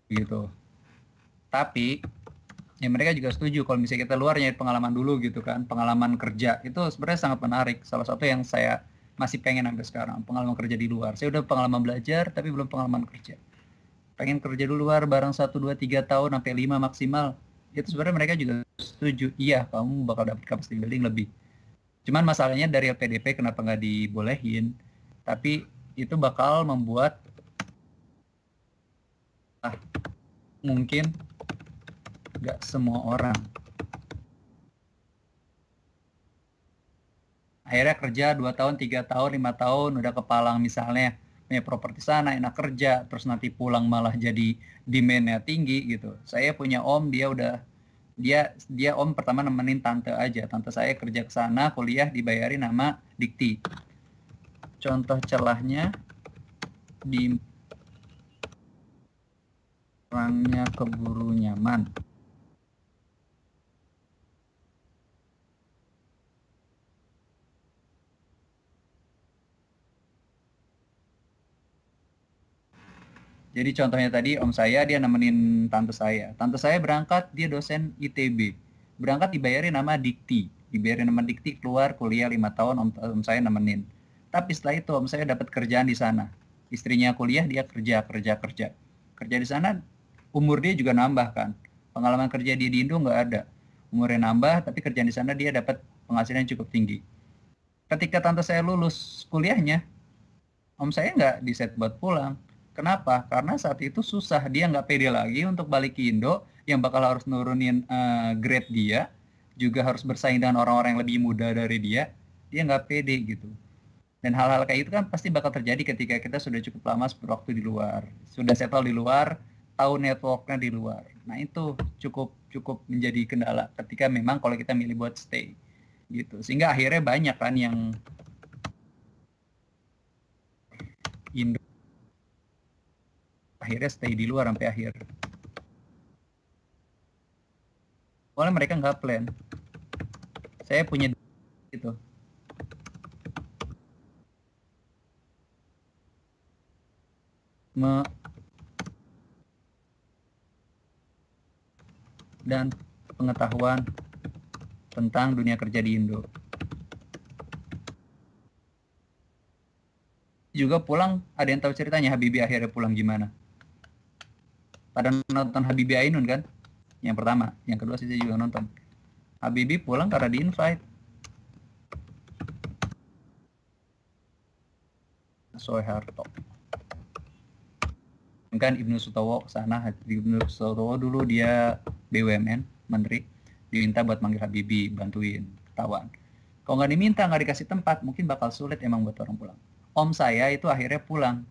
Gitu. Tapi ya mereka juga setuju kalau misalnya kita luar nyari pengalaman dulu gitu kan, pengalaman kerja itu sebenarnya sangat menarik. Salah satu yang saya masih pengen sampai sekarang, pengalaman kerja di luar. Saya udah pengalaman belajar tapi belum pengalaman kerja. Pengen kerja di luar bareng 1, 2, 3 tahun sampai 5 maksimal. Itu sebenarnya mereka juga setuju. Iya, kamu bakal dapat capacity building lebih. Cuman masalahnya dari LPDP kenapa nggak dibolehin? Tapi itu bakal membuat mungkin nggak semua orang akhirnya kerja 2 tahun 3 tahun 5 tahun udah kepalang misalnya punya properti sana enak kerja terus nanti pulang malah jadi demand-nya tinggi gitu. Saya punya om dia om pertama nemenin tante aja, tante saya kerja ke sana kuliah dibayarin nama Dikti. Contoh celahnya di orangnya keburu nyaman. Jadi contohnya tadi om saya dia nemenin tante saya. Tante saya berangkat dia dosen ITB. Berangkat dibayarin nama Dikti. Dibayarin nama Dikti keluar kuliah 5 tahun om saya nemenin. Tapi setelah itu om saya dapat kerjaan di sana. Istrinya kuliah dia kerja. Kerja di sana umur dia juga nambah kan. Pengalaman kerja dia di Indo nggak ada. Umurnya nambah tapi kerjaan di sana dia dapat penghasilan yang cukup tinggi. Ketika tante saya lulus kuliahnya, om saya nggak di-set buat pulang. Kenapa? Karena saat itu susah. Dia nggak pede lagi untuk balik ke Indo, yang bakal harus nurunin grade dia, juga harus bersaing dengan orang-orang yang lebih muda dari dia. Dia nggak pede gitu. Dan hal-hal kayak itu kan pasti bakal terjadi ketika kita sudah cukup lama berwaktu di luar, sudah settle di luar, tahu networknya di luar. Nah itu cukup cukup menjadi kendala ketika memang kalau kita milih buat stay gitu. Sehingga akhirnya banyak kan yang Indo akhirnya stay di luar sampai akhir. Soalnya mereka nggak plan. Saya punya gitu. Dan pengetahuan tentang dunia kerja di Indo. Juga pulang, ada yang tahu ceritanya Habibie akhirnya pulang gimana? Pada nonton Habibie Ainun kan? Yang pertama, yang kedua sih saya juga nonton. Habibie pulang karena di-invite. Soeharto. Kan Ibnu Sutowo ke sana, Ibnu Sutowo dulu dia BUMN, menteri, diminta buat manggil Habibie, bantuin, ketahuan. Kalau nggak diminta, nggak dikasih tempat, mungkin bakal sulit emang buat orang pulang. Om saya itu akhirnya pulang.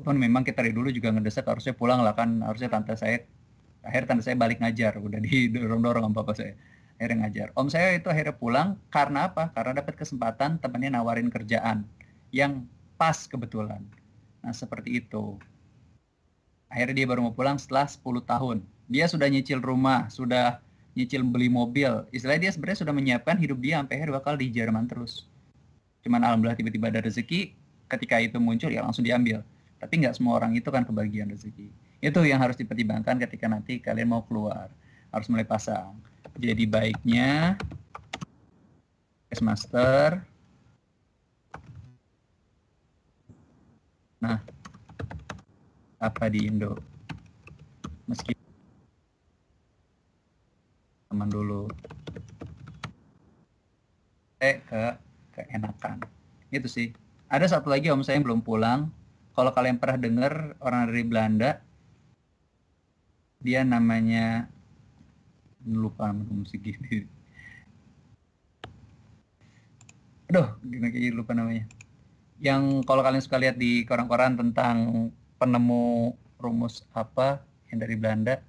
Pun memang kita dari dulu juga ngedesak harusnya pulang lah kan, harusnya akhirnya tante saya balik ngajar, udah didorong-dorong sama bapak saya. Akhirnya ngajar. Om saya itu akhirnya pulang karena apa? Karena dapat kesempatan temannya nawarin kerjaan yang pas kebetulan. Nah seperti itu. Akhirnya dia baru mau pulang setelah 10 tahun. Dia sudah nyicil rumah, sudah nyicil beli mobil. Istilahnya dia sebenarnya sudah menyiapkan hidup dia sampai akhir bakal di Jerman terus. Cuman alhamdulillah tiba-tiba ada rezeki, ketika itu muncul ya langsung diambil. Tapi nggak semua orang itu kan kebagian rezeki. Itu yang harus dipertimbangkan ketika nanti kalian mau keluar. Harus mulai pasang. Jadi baiknya master. Nah, apa di Indo? Meski teman dulu. Keenakan. Itu sih. Ada satu lagi om saya yang belum pulang. Kalau kalian pernah dengar orang dari Belanda, dia namanya lupa musik gitu. Aduh, gimana kayak lupa namanya. Yang kalau kalian suka lihat di koran-koran tentang penemu rumus apa yang dari Belanda,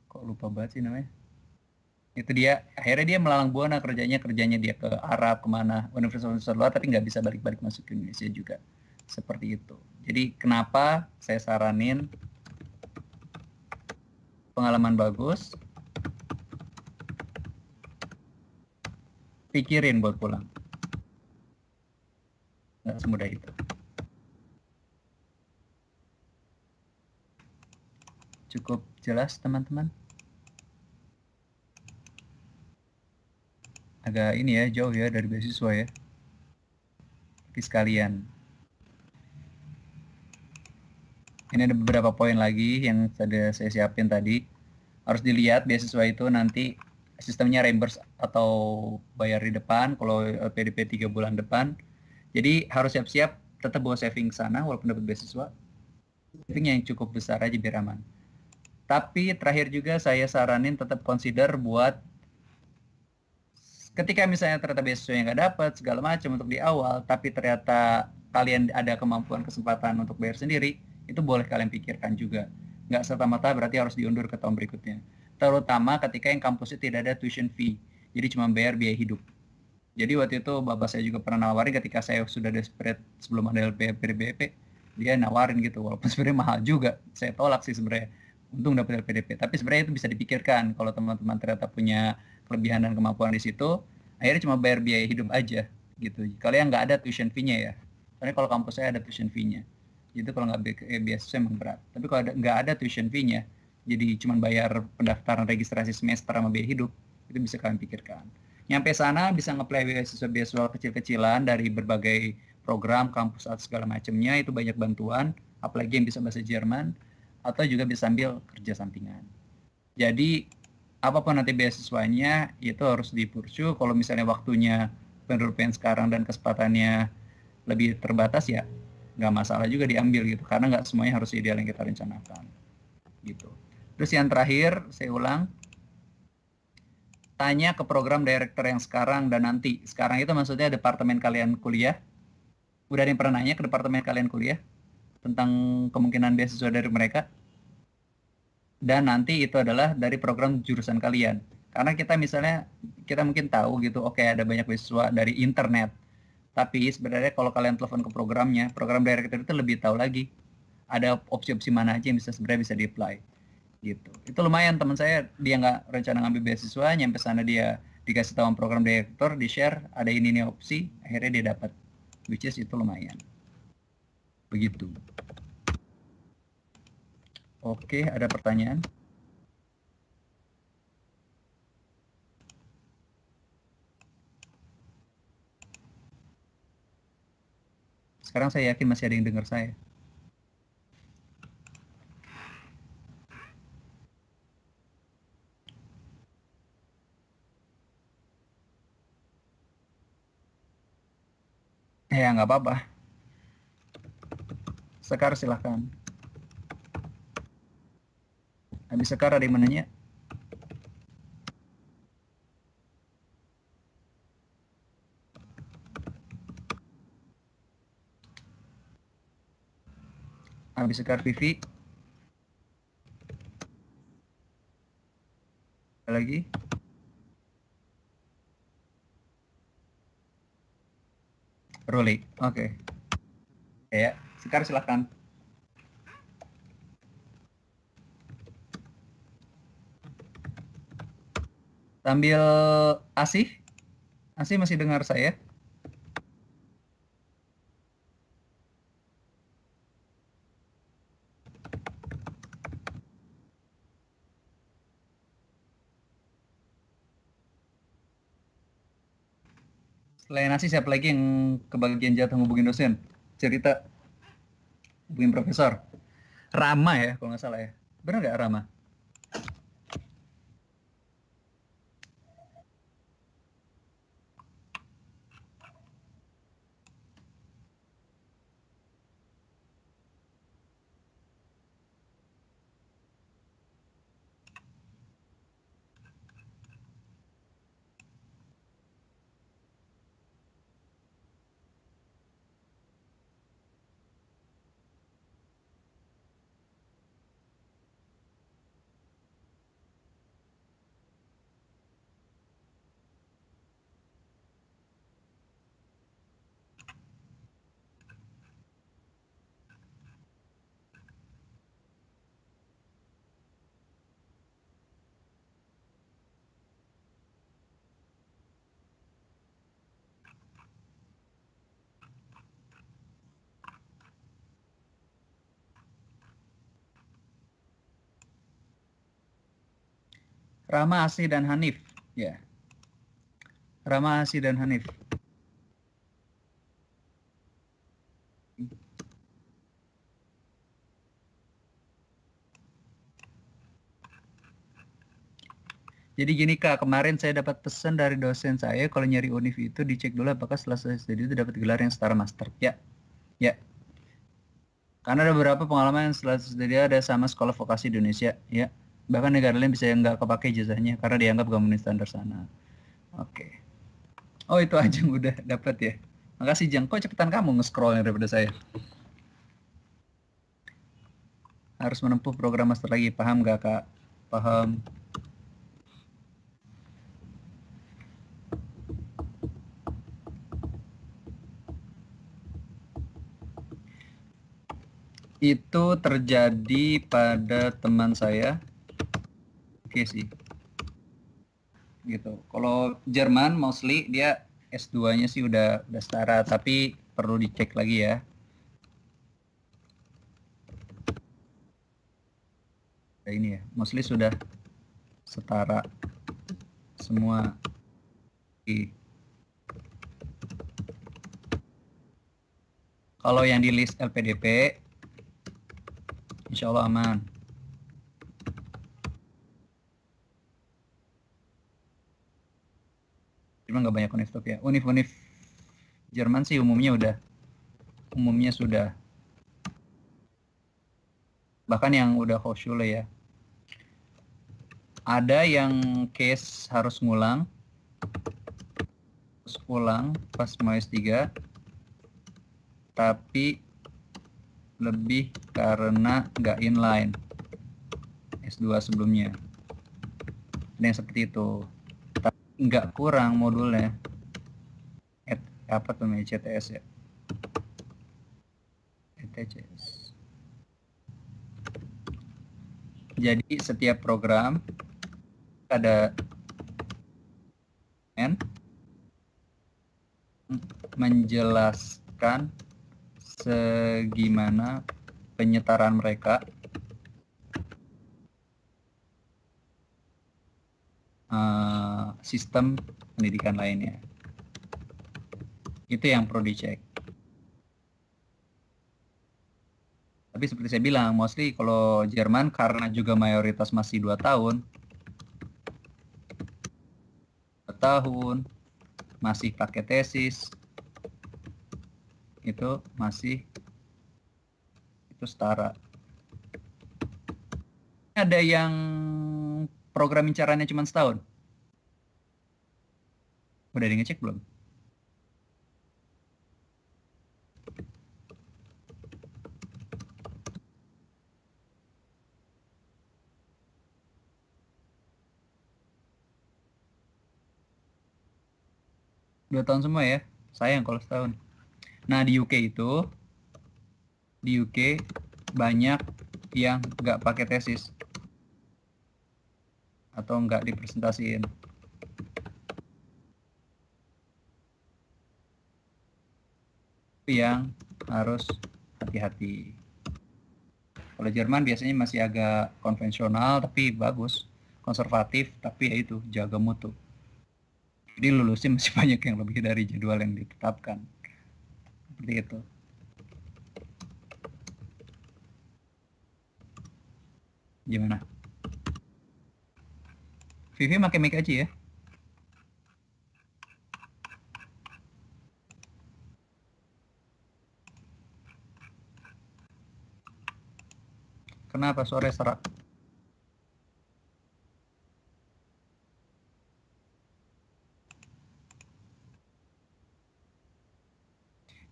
kok lupa banget sih namanya. Itu dia akhirnya dia melalang buana kerjanya dia ke Arab kemana universitas luar tapi nggak bisa balik-balik masuk ke Indonesia juga seperti itu. Jadi kenapa saya saranin pengalaman bagus, pikirin buat pulang, nggak semudah itu. Cukup jelas teman-teman? Agak ini ya jauh ya dari beasiswa ya. Tapi sekalian ini ada beberapa poin lagi yang sudah saya siapin tadi. Harus dilihat beasiswa itu nanti sistemnya reimburse atau bayar di depan, kalau LPDP 3 bulan depan. Jadi harus siap-siap tetap bawa saving sana walaupun dapat beasiswa. Saving yang cukup besar aja biar aman. Tapi terakhir juga saya saranin tetap consider buat ketika misalnya ternyata beasiswa yang nggak dapat segala macam untuk di awal, tapi ternyata kalian ada kemampuan kesempatan untuk bayar sendiri, itu boleh kalian pikirkan juga. Nggak serta-merta berarti harus diundur ke tahun berikutnya. Terutama ketika yang kampusnya tidak ada tuition fee, jadi cuma bayar biaya hidup. Jadi waktu itu bapak saya juga pernah nawarin ketika saya sudah desperate sebelum ada LPDP, dia nawarin gitu, walaupun sebenarnya mahal juga. Saya tolak sih sebenarnya. Untung dapat LPDP. Tapi sebenarnya itu bisa dipikirkan kalau teman-teman ternyata punya kelebihan dan kemampuan di situ, akhirnya cuma bayar biaya hidup aja gitu. Kalau yang nggak ada tuition fee-nya ya. Soalnya kalau kampus saya ada tuition fee-nya. Itu kalau nggak beasiswa emang berat. Tapi kalau nggak ada tuition fee-nya, jadi cuma bayar pendaftaran registrasi semester sama biaya hidup, itu bisa kalian pikirkan. Nyampe sana bisa ngeplay beasiswa kecil-kecilan dari berbagai program, kampus, atau segala macamnya, itu banyak bantuan, apalagi yang bisa bahasa Jerman, atau juga bisa sambil kerja sampingan. Jadi, apapun nanti beasiswanya, itu harus dipursu. Kalau misalnya waktunya pengen sekarang dan kesempatannya lebih terbatas, ya nggak masalah juga diambil gitu, karena nggak semuanya harus ideal yang kita rencanakan. Gitu. Terus yang terakhir, saya ulang, tanya ke program director yang sekarang dan nanti. Sekarang itu maksudnya departemen kalian kuliah. Udah ada yang pernah nanya ke departemen kalian kuliah tentang kemungkinan beasiswa dari mereka? Dan nanti itu adalah dari program jurusan kalian. Karena kita misalnya, kita mungkin tahu gitu, oke ada banyak beasiswa dari internet. Tapi sebenarnya kalau kalian telepon ke programnya, program director itu lebih tahu lagi. Ada opsi-opsi mana aja yang sebenarnya bisa di-apply. Gitu. Itu lumayan teman saya, dia nggak rencana ngambil beasiswa, nyampe sana dia dikasih tahu program direktur, di share ada ini nih opsi, akhirnya dia dapat, which is itu lumayan. Begitu. Oke, ada pertanyaan? Sekarang saya yakin masih ada yang dengar saya. Ya nggak apa-apa. Sekar silahkan. Habis Sekar ada yang menanya? Habis Sekar Vivi? Ada lagi? Ruli, oke. Ya, Sekar silahkan. Sambil Asih? Asih masih dengar saya? Selain nasi, siapa lagi yang kebagian jatah hubungin dosen? Cerita, hubungin profesor. Rama ya, kalau nggak salah ya. Benar nggak Rama? Rama, Asih, dan Hanif. Ya, Rama, Asih, dan Hanif. Jadi gini Kak, kemarin saya dapat pesan dari dosen saya kalau nyari univ itu dicek dulu apakah setelah selesai studi itu dapat gelar yang setara master. Ya, ya. Karena ada beberapa pengalaman yang setelah studi ada sama sekolah vokasi di Indonesia. Ya, bahkan negara lain bisa nggak kepake jasanya karena dianggap gak memenuhi standar sana. Oke. Oh itu aja yang udah dapat ya. Makasih Jang, kok cepetan kamu nge-scrollnya daripada saya. Harus menempuh program master lagi, paham gak Kak? Paham. Itu terjadi pada teman saya. Oke sih. Gitu. Kalau Jerman mostly dia S2-nya sih udah setara, tapi perlu dicek lagi ya. Ini ya, mostly sudah setara semua. Kalau yang di list LPDP, insya Allah aman. Cuma nggak banyak univ ya. Univ-univ Jerman sih umumnya sudah. Bahkan yang udah Hochschule ya. Ada yang case harus ngulang pas mau S3, tapi lebih karena nggak inline S2 sebelumnya. Ada yang seperti itu. Tapi nggak kurang modulnya. Apa tuh namanya, CTS ya? ETCS. Jadi setiap program ada menjelaskan segimana penyetaraan mereka sistem pendidikan lainnya. Itu yang perlu dicek. Tapi seperti saya bilang, mostly kalau Jerman karena juga mayoritas masih 2 tahun, masih pakai tesis, itu setara. Ada yang program incarannya cuma setahun? Udah di ngecek belum? Dua tahun semua ya, sayang kalau setahun. Nah di UK banyak yang nggak pakai tesis atau nggak dipresentasiin. Yang harus hati-hati. Kalau Jerman biasanya masih agak konvensional tapi bagus, konservatif tapi ya itu jaga mutu. Jadi lulusin masih banyak yang lebih dari jadwal yang ditetapkan. Seperti itu. Gimana? Vivi pakai mic aja ya. Kenapa sore serak?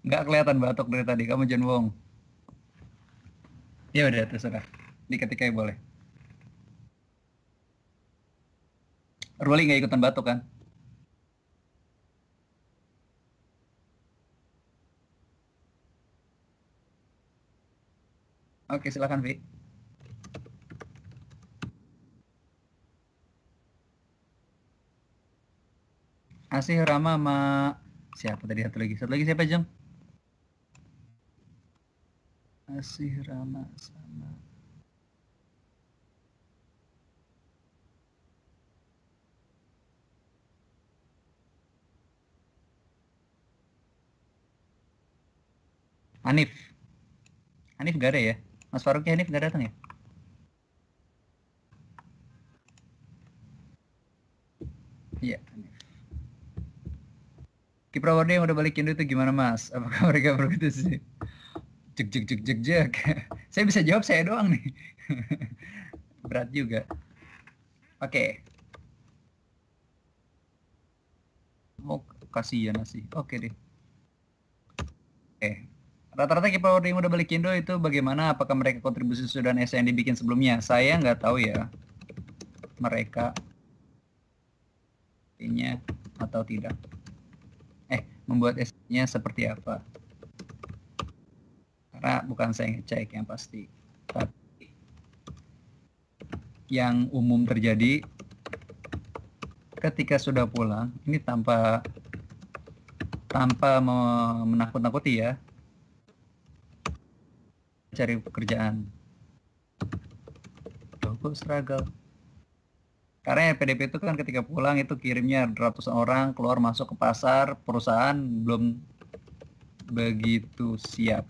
Nggak kelihatan batuk dari tadi, kamu jangan bohong. Ya udah, terserah. Diketik aja boleh. Ruli nggak ikutan batuk kan? Oke, silakan Vi. Asih Rama sama siapa tadi satu lagi? Satu lagi siapa Jeng? Asih Rama sama Hanif. Hanif gak ada ya? Mas Faruknya Hanif gak datang ya? Iya, Hanif. Kipra Wardi yang udah balik Indo itu gimana Mas? Apakah mereka begitu sih? Jek jek jek jek jek. Saya bisa jawab saya doang nih. Berat juga. Oke. Oh, kasihan sih. Oke deh. Oke. Rata-rata kiper yang udah balik Indo itu bagaimana? Apakah mereka kontribusi sudah essay yang dibikin sebelumnya? Saya nggak tahu ya. Mereka nya atau tidak. Membuat essay-nya seperti apa? Karena bukan saya ngecek yang pasti. Tapi yang umum terjadi ketika sudah pulang, ini tanpa menakut-nakuti ya, cari pekerjaan. Loh, kok struggle? Karena PDP itu kan ketika pulang itu kirimnya ratusan orang keluar masuk ke pasar, perusahaan belum begitu siap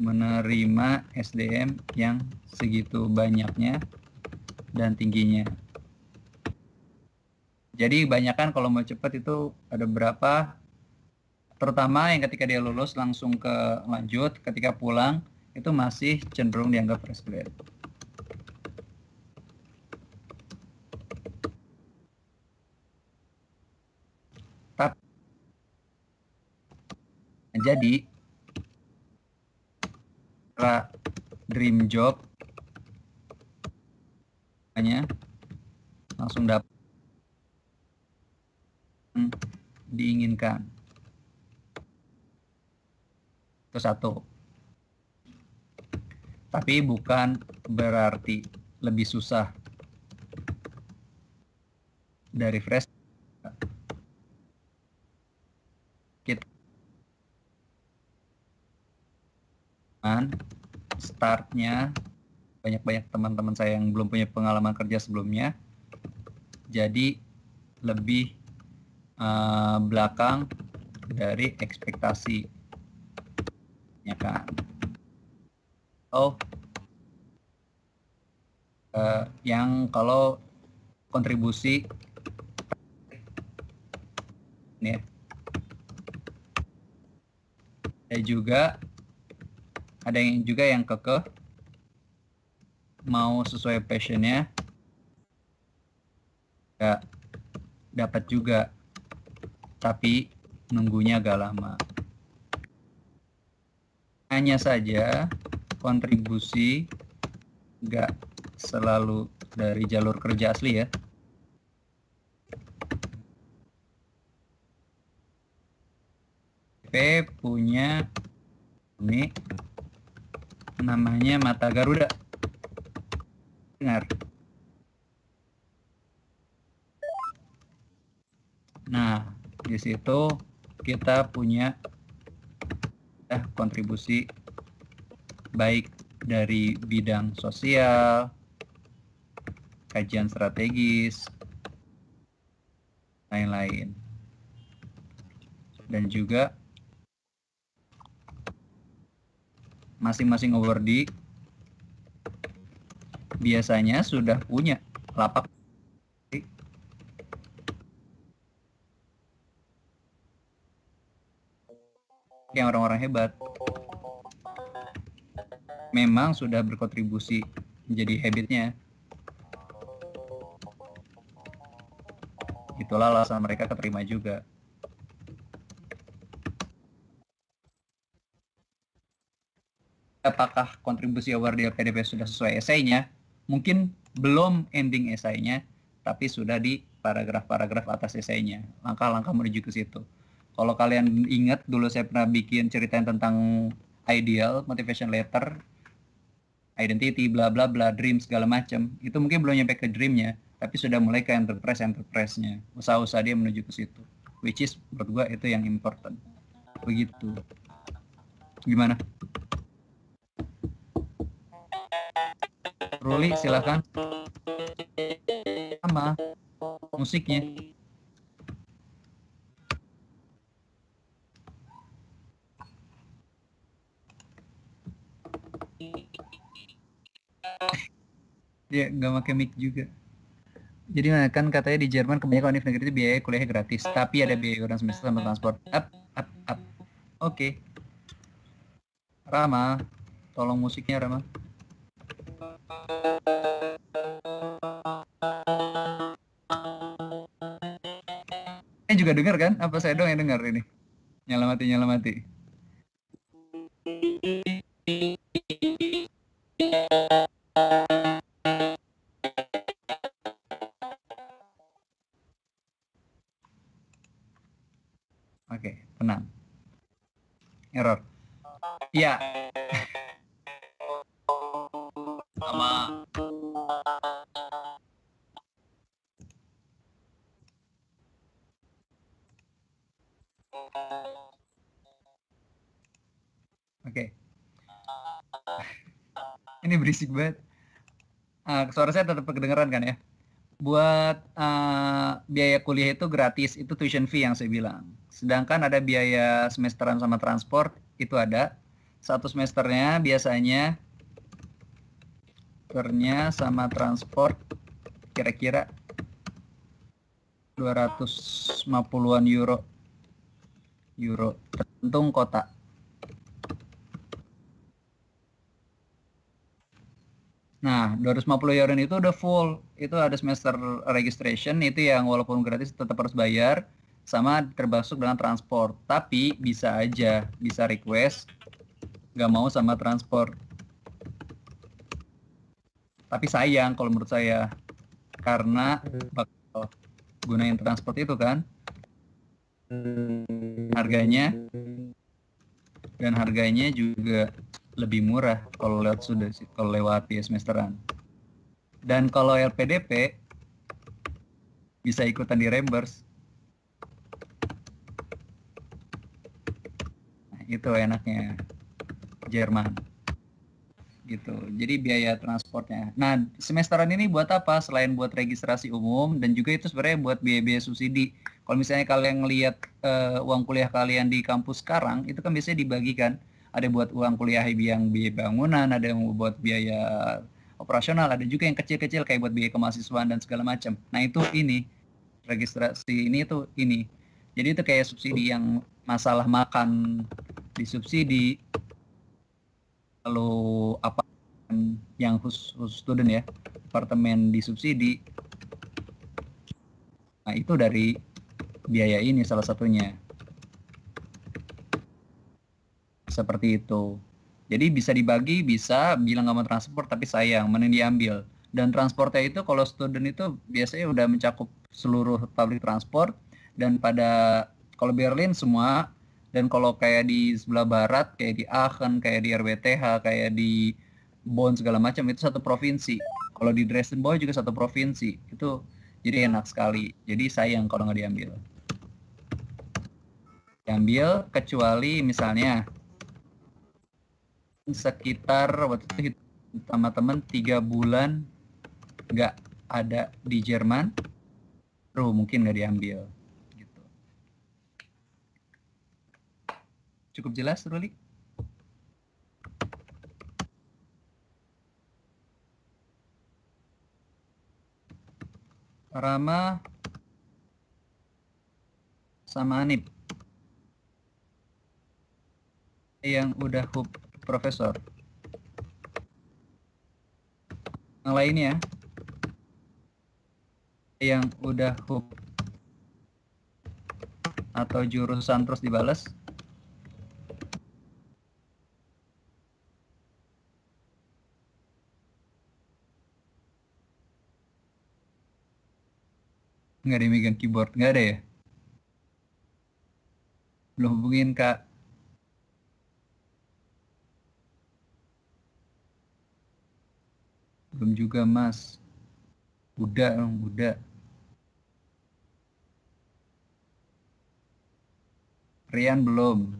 menerima SDM yang segitu banyaknya dan tingginya. Jadi banyakan kalau mau cepat itu ada berapa, terutama yang ketika dia lulus langsung ke lanjut, ketika pulang itu masih cenderung dianggap fresh grade. Tapi jadi dream job hanya langsung dapat diinginkan. Itu satu. Tapi bukan berarti lebih susah dari fresh. Kita startnya banyak-banyak teman-teman saya yang belum punya pengalaman kerja sebelumnya, jadi lebih belakang dari ekspektasi, ya kan? Yang kalau kontribusi ya, ada yang juga yang kekeh mau sesuai passionnya, ya dapat juga, tapi nunggunya agak lama. Hanya saja kontribusi nggak selalu dari jalur kerja asli ya. P punya ini namanya Mata Garuda. Dengar. Nah, di situ kita punya kontribusi baik dari bidang sosial, kajian strategis, lain-lain. Dan juga masing-masing awardee biasanya sudah punya lapak yang orang-orang hebat. Memang sudah berkontribusi menjadi habitnya. Itulah alasan mereka keterima juga. Apakah kontribusi award di LPDP sudah sesuai esainya? Mungkin belum ending esainya, tapi sudah di paragraf-paragraf atas esainya. Langkah-langkah menuju ke situ. Kalau kalian ingat, dulu saya pernah bikin ceritain tentang ideal, motivation letter, identity, bla bla bla, dream, segala macam. Itu mungkin belum nyampe ke dreamnya, tapi sudah mulai ke enterprise-nya. Usaha-usaha dia menuju ke situ. Which is, menurut gua itu yang important. Begitu. Gimana? Ruli, silakan. Sama musiknya. Dia nggak pakai mic juga. Jadi kan katanya di Jerman kebanyakan univ negeri itu biaya kuliahnya gratis, tapi ada biaya iuran semester sama transport. Up. Oke. Rama, tolong musiknya Rama. Ini juga dengar kan? Apa saya dong yang dengar ini? Nyala mati. Oke, tenang. Error. Iya. Sama. Oke. Ini berisik banget. Suara saya tetap kedengeran kan ya? Buat biaya kuliah itu gratis, itu tuition fee yang saya bilang. Sedangkan ada biaya semesteran sama transport, itu ada. Satu semesternya biasanya sama transport kira-kira 250-an euro. Tergantung kota. Nah, 250 euro itu udah full. Itu ada semester registration, itu yang walaupun gratis tetap harus bayar. Sama termasuk dengan transport. Tapi bisa aja, bisa request, nggak mau sama transport. Tapi sayang kalau menurut saya. Karena bakal gunain transport itu kan. Harganya juga lebih murah kalau lewat biaya semesteran. Dan kalau LPDP bisa ikutan di reimburse. Nah, itu enaknya Jerman. Gitu. Jadi biaya transportnya. Nah, semesteran ini buat apa? Selain buat registrasi umum dan juga itu sebenarnya buat biaya-biaya subsidi. Kalau misalnya kalian ngelihat uang kuliah kalian di kampus sekarang, itu kan biasanya dibagikan. Ada buat uang kuliah yang biaya bangunan, ada yang buat biaya operasional, ada juga yang kecil-kecil kayak buat biaya kemahasiswaan dan segala macam. Nah, itu ini registrasi ini. Jadi itu kayak subsidi yang masalah makan disubsidi, lalu apa yang khusus student ya, apartemen disubsidi. Nah, itu dari biaya ini salah satunya. Seperti itu. Jadi bisa dibagi, bisa bilang nggak mau transport, tapi sayang, mending diambil. Dan transportnya itu kalau student itu biasanya udah mencakup seluruh public transport, dan kalau Berlin semua, dan kalau kayak di sebelah barat, kayak di Aachen, kayak di RWTH, kayak di Bonn segala macam, itu satu provinsi. Kalau di Dresden Boy juga satu provinsi. Itu jadi enak sekali. Jadi sayang kalau nggak diambil. Diambil kecuali misalnya sekitar waktu itu sama teman 3 bulan nggak ada di Jerman, mungkin nggak diambil. Cukup jelas, Ruli? Rama sama Anip yang udah hub profesor. Yang lainnya yang udah hub atau jurusan terus dibales. Nggak ada yang megang keyboard, nggak ada ya? Belum hubungin Kak. Belum juga Mas. Udah. Rian belum.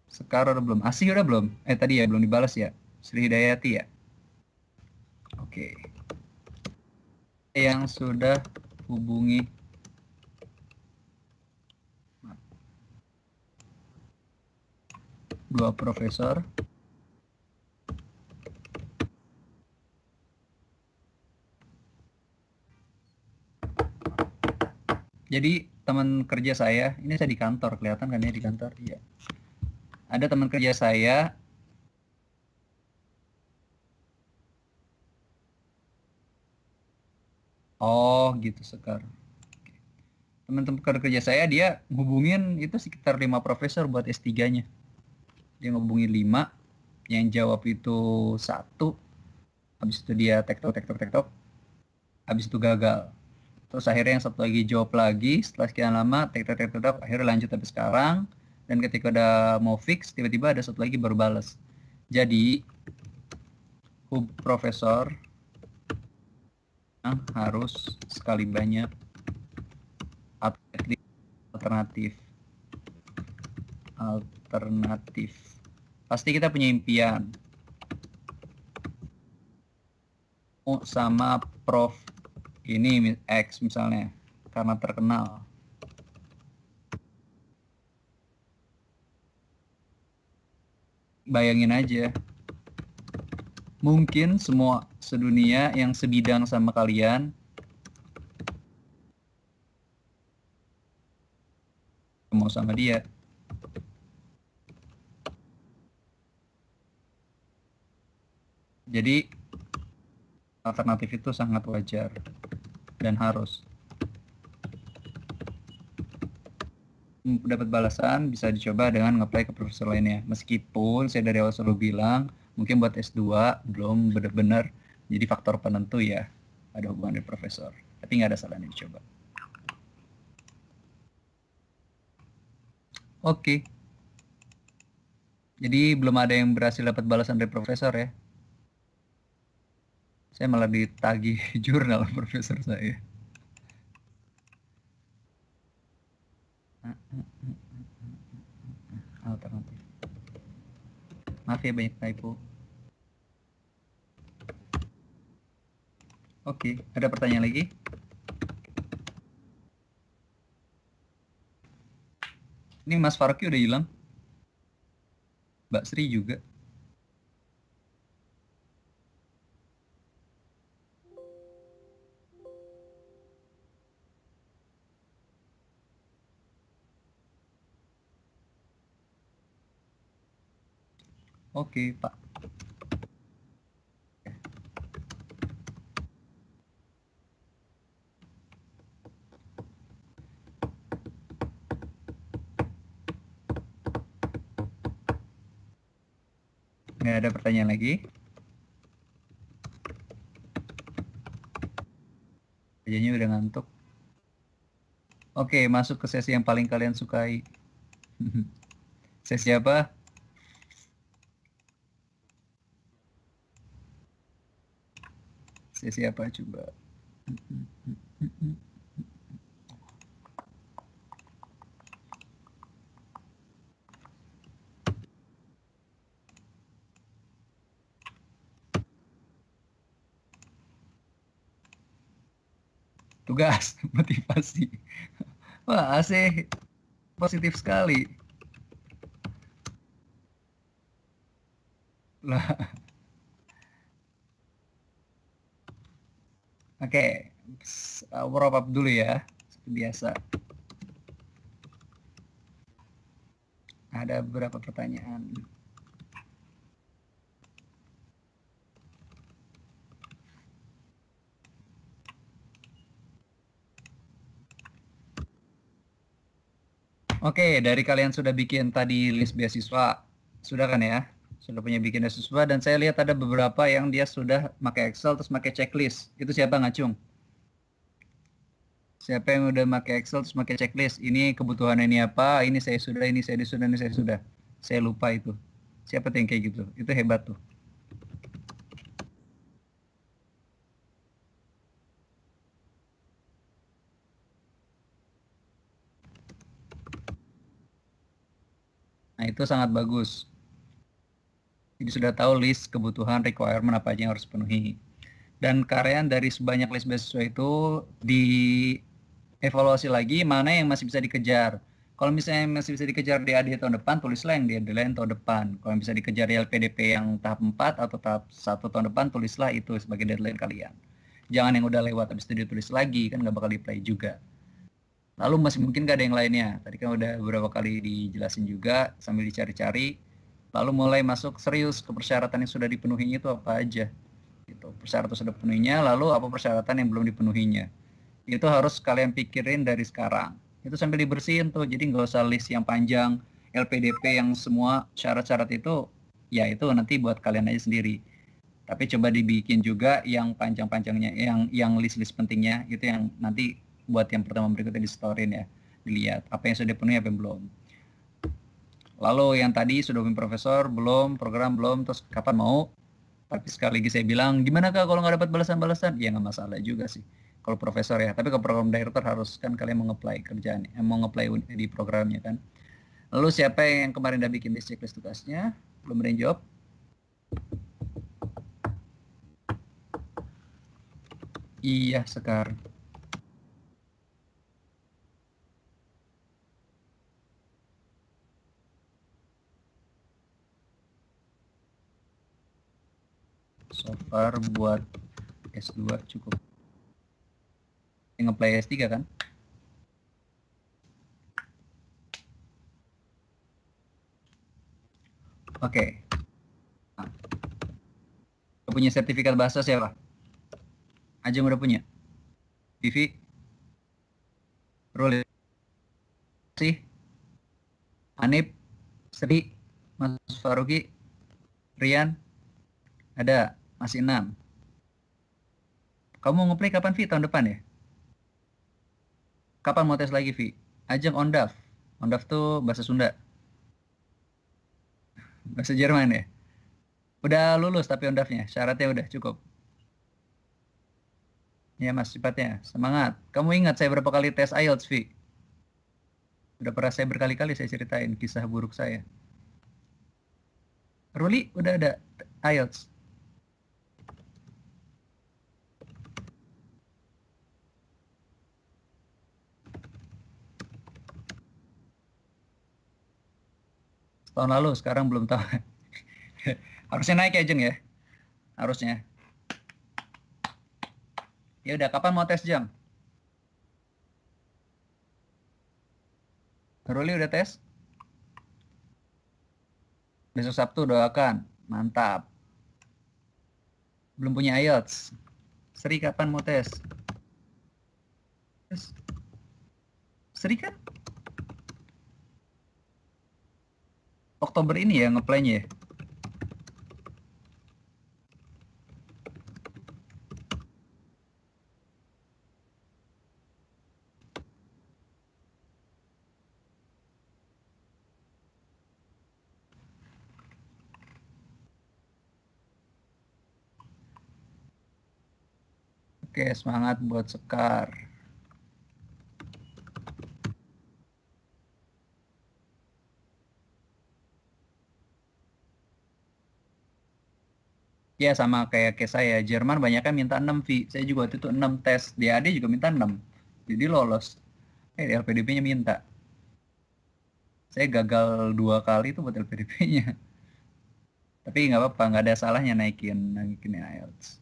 Sekar udah belum. Asih udah belum? Tadi ya belum dibalas ya. Sri Hidayati ya. Oke. Yang sudah hubungi dua profesor. Jadi teman kerja saya, ini saya di kantor, kelihatan kan ya di kantor? Iya. Ada teman kerja saya, oh gitu Sekar. Teman-teman kerja saya dia ngubungin itu sekitar 5 profesor buat S3-nya. Dia ngubungin 5, yang jawab itu 1, habis itu dia tektok, habis itu gagal. Terus akhirnya yang satu lagi jawab lagi, setelah sekian lama tektok, akhirnya lanjut sampai sekarang. Dan ketika udah mau fix, tiba-tiba ada satu lagi baru balas. Jadi hub profesor harus sekali banyak alternatif. Pasti kita punya impian sama prof ini X misalnya karena terkenal. Bayangin aja, mungkin semua sedunia yang sebidang sama kalian mau sama dia. Jadi alternatif itu sangat wajar dan harus. Dapat balasan bisa dicoba dengan nge-apply ke profesor lainnya. Meskipun saya dari awal selalu bilang mungkin buat S2 belum benar-benar jadi faktor penentu ya ada hubungan dengan profesor. Tapi nggak ada salahnya dicoba. Oke. Jadi belum ada yang berhasil dapat balasan dari profesor ya. Saya malah ditagih jurnal profesor saya. Alternatif. Maaf ya banyak typo. Oke, ada pertanyaan lagi? Ini Mas Farki udah hilang. Mbak Sri juga. Oke, Pak. Nggak ada pertanyaan lagi. Kayaknya udah ngantuk. Oke, masuk ke sesi yang paling kalian sukai. Sesi apa? Sesi apa coba? Tugas, motivasi. Wah, AC positif sekali. Lah, oke. Wrap up dulu ya. Seperti biasa. Ada beberapa pertanyaan. Oke, dari kalian sudah bikin tadi list beasiswa, sudah kan ya? Sudah punya bikin beasiswa dan saya lihat ada beberapa yang dia sudah pakai Excel terus pakai checklist. Itu siapa Ngacung? Siapa yang udah pakai Excel terus pakai checklist? Ini kebutuhan ini apa? Ini saya sudah, ini saya sudah, ini saya sudah. Saya lupa itu. Siapa tuh yang kayak gitu? Itu hebat tuh. Nah, itu sangat bagus. Jadi sudah tahu list kebutuhan requirement apa aja yang harus penuhi. Dan karyan dari sebanyak list beasiswa itu dievaluasi lagi mana yang masih bisa dikejar. Kalau misalnya masih bisa dikejar DAD tahun depan, tulislah yang deadline tahun depan. Kalau bisa dikejar di LPDP yang tahap 4 atau tahap 1 tahun depan, tulislah itu sebagai deadline kalian. Jangan yang udah lewat habis itu ditulis lagi, kan nggak bakal di-play juga. Lalu masih mungkin nggak ada yang lainnya. Tadi kan udah beberapa kali dijelasin juga sambil dicari-cari. Lalu mulai masuk serius ke persyaratan yang sudah dipenuhi itu apa aja. Gitu. Persyaratan sudah penuhinya, lalu apa persyaratan yang belum dipenuhinya. Itu harus kalian pikirin dari sekarang. Itu sambil dibersihin tuh, jadi nggak usah list yang panjang, LPDP yang semua syarat-syarat itu, ya itu nanti buat kalian aja sendiri. Tapi coba dibikin juga yang panjang-panjangnya, yang list-list pentingnya, itu yang nanti buat yang pertama berikutnya di storin ya, dilihat apa yang sudah dipenuhi, apa yang belum. Lalu yang tadi sudah punya profesor, belum, program belum, terus kapan mau? Tapi sekali lagi saya bilang, gimana Kak kalau nggak dapat balasan-balasan? Ya nggak masalah juga sih. Kalau profesor ya, tapi kalau program director harus kan kalian mau nge-apply kerjaan, mau nge-apply di programnya kan. Lalu siapa yang kemarin udah bikin list checklist tugasnya? Belum ada yang jawab? Iya, sekarang. So far buat S2 cukup. Yang nge-apply S3 kan? Oke. Nah, punya sertifikat bahasa siapa? Ajeng udah punya? Vivi? Ruli? Sih? Hanif? Sri? Mas Faruki? Rian? Ada? Masih 6. Kamu mau nge-play kapan, Vi? Tahun depan ya? Kapan mau tes lagi, Vi? Ajeng Ondaf. Ondaf tuh bahasa Sunda. Bahasa Jerman ya? Udah lulus tapi Ondafnya. Syaratnya udah cukup. Ya, Mas, cepatnya. Semangat. Kamu ingat saya berapa kali tes IELTS, Vi? Udah pernah saya berkali-kali saya ceritain kisah buruk saya. Ruli, udah ada IELTS? Tahun lalu, sekarang belum tahu. Harusnya naik ya, Jeng ya? Harusnya. Ya udah, kapan mau tes, Jeng? Ruli udah tes? Besok Sabtu doakan. Mantap. Belum punya IELTS. Seri kapan mau tes? Seri kan? Oktober ini ya ngeplaynya ya? Oke, semangat buat Sekar. Ya sama kayak saya, Jerman banyak kan minta 6 V. Saya juga waktu itu 6 tes, DAD juga minta 6. Jadi lolos. LPDP-nya minta. Saya gagal 2 kali itu buat LPDP-nya. Tapi nggak apa-apa, nggak ada salahnya naikin IELTS.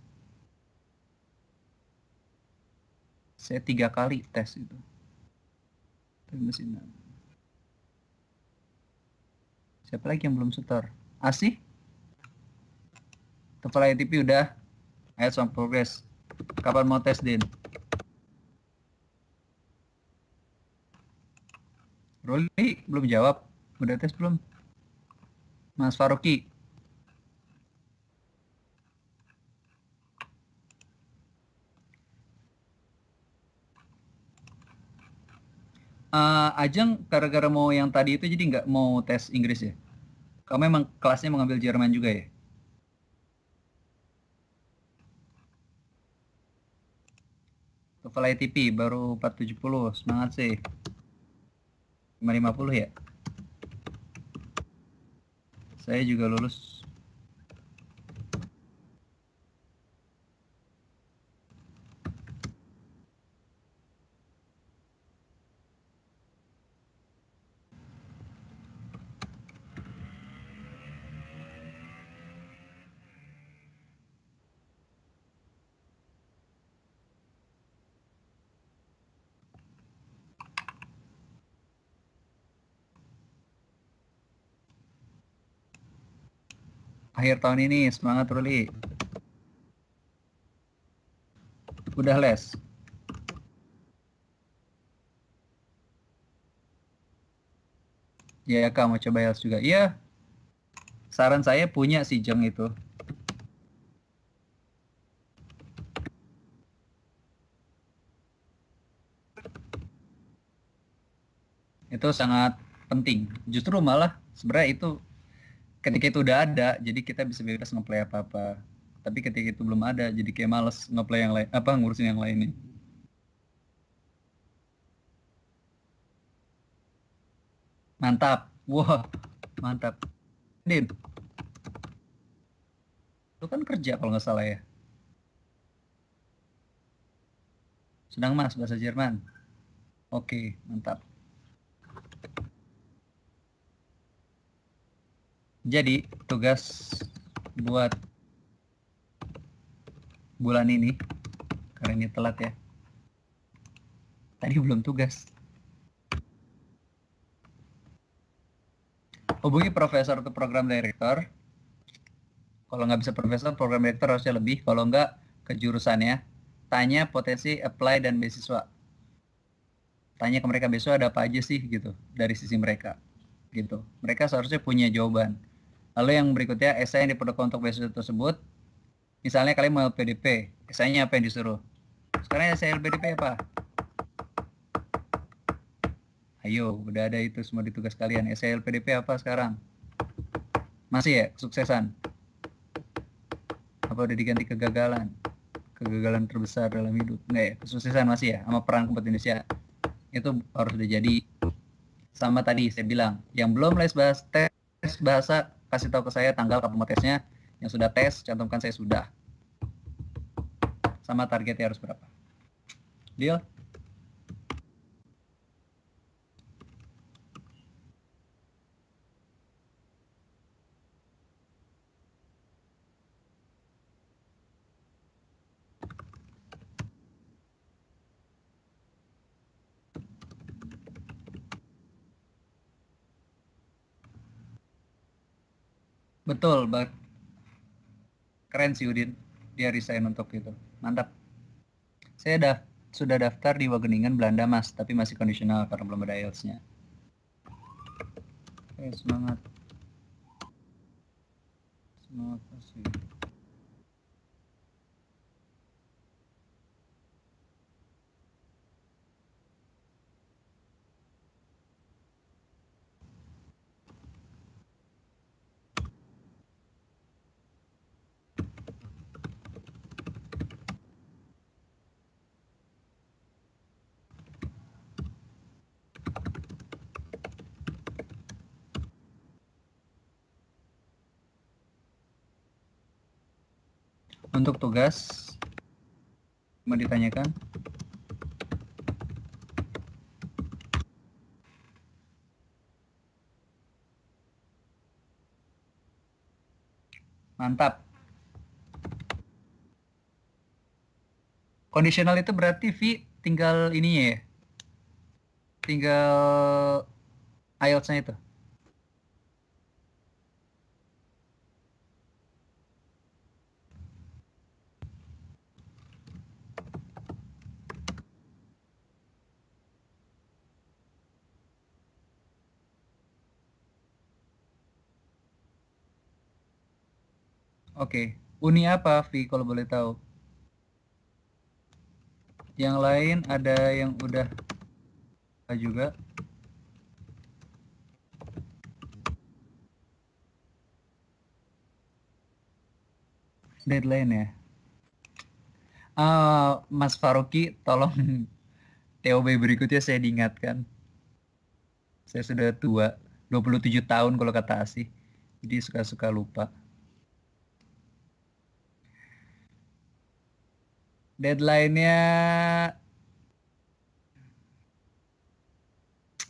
Saya 3 kali tes itu. Siapa lagi yang belum setor? Asih? TOEFL ITP udah. IELTS on progress. Kapan mau tes, Din? Roli belum jawab. Udah tes belum? Mas Faroki. Ajeng gara-gara mau yang tadi itu jadi nggak mau tes Inggris ya? Kamu emang kelasnya mengambil Jerman juga ya? TOEFL ITP baru 470. Semangat sih. 550 ya? Saya juga lulus. Akhir tahun ini semangat Ruli. Udah les. Ya kamu coba IELTS juga. Iya. Saran saya punya si Jeng itu. Itu sangat penting. Justru malah sebenarnya itu ketika itu udah ada, jadi kita bisa bebas ngeplay apa-apa. Tapi ketika itu belum ada, jadi kayak males ngeplay yang lain, apa ngurusin yang lainnya. Mantap. Wah, mantap. Din, lu kan kerja kalau nggak salah ya. Sedang Mas bahasa Jerman. Oke, mantap. Jadi tugas buat bulan ini, karena ini telat ya. Tadi belum tugas. Hubungi profesor atau program director. Kalau nggak bisa profesor, program director harusnya lebih. Kalau nggak, ke jurusannya. Tanya potensi apply dan beasiswa. Tanya ke mereka beasiswa ada apa aja sih gitu dari sisi mereka. Gitu. Mereka seharusnya punya jawaban. Lalu yang berikutnya, esai yang diperlukan untuk beasiswa tersebut. Misalnya kalian mau LPDP, esainya apa yang disuruh? Sekarang esai LPDP apa? Ayo, udah ada itu semua di tugas kalian. Esai LPDP apa sekarang? Masih ya, kesuksesan? Apa udah diganti kegagalan? Kegagalan terbesar dalam hidup. Enggak ya, kesuksesan masih ya, sama perang keempat Indonesia. Itu harus udah jadi. Sama tadi saya bilang, yang belum les bahasa, tes bahasa, kasih tahu ke saya tanggal kapan mau tesnya. Yang sudah tes, cantumkan saya sudah. Sama targetnya harus berapa. Deal? Betul, keren sih Udin. Dia resign untuk itu. Mantap. Saya sudah daftar di Wageningen Belanda Mas, tapi masih kondisional karena belum ada IELTS-nya. Oke, semangat. Semangat kasih. Untuk tugas mau ditanyakan? Mantap. Conditional itu berarti V tinggal ininya ya. Tinggal IELTS-nya itu. Oke. Uni apa V kalau boleh tahu? Yang lain ada yang udah juga. Deadline ya. Mas Faruqi, tolong TOB berikutnya saya diingatkan. Saya sudah tua, 27 tahun kalau kata Asih. Jadi suka-suka lupa. Deadline-nya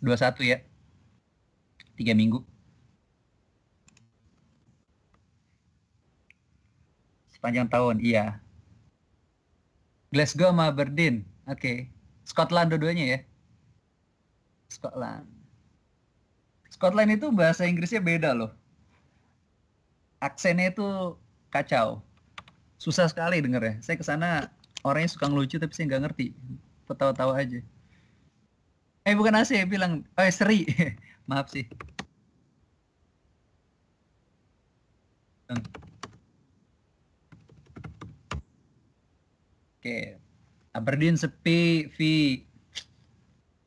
21 ya. 3 minggu. Sepanjang tahun, iya. Glasgow sama Aberdeen. Oke. Scotland dua-duanya ya. Scotland. Scotland itu bahasa Inggrisnya beda loh. Aksennya itu kacau. Susah sekali dengernya. Saya ke sana orangnya suka ngelucu tapi saya nggak ngerti. Ketawa-tawa aja. Bukan Asia bilang, Seri. Maaf sih. Oke. Aberdeen sepi, V.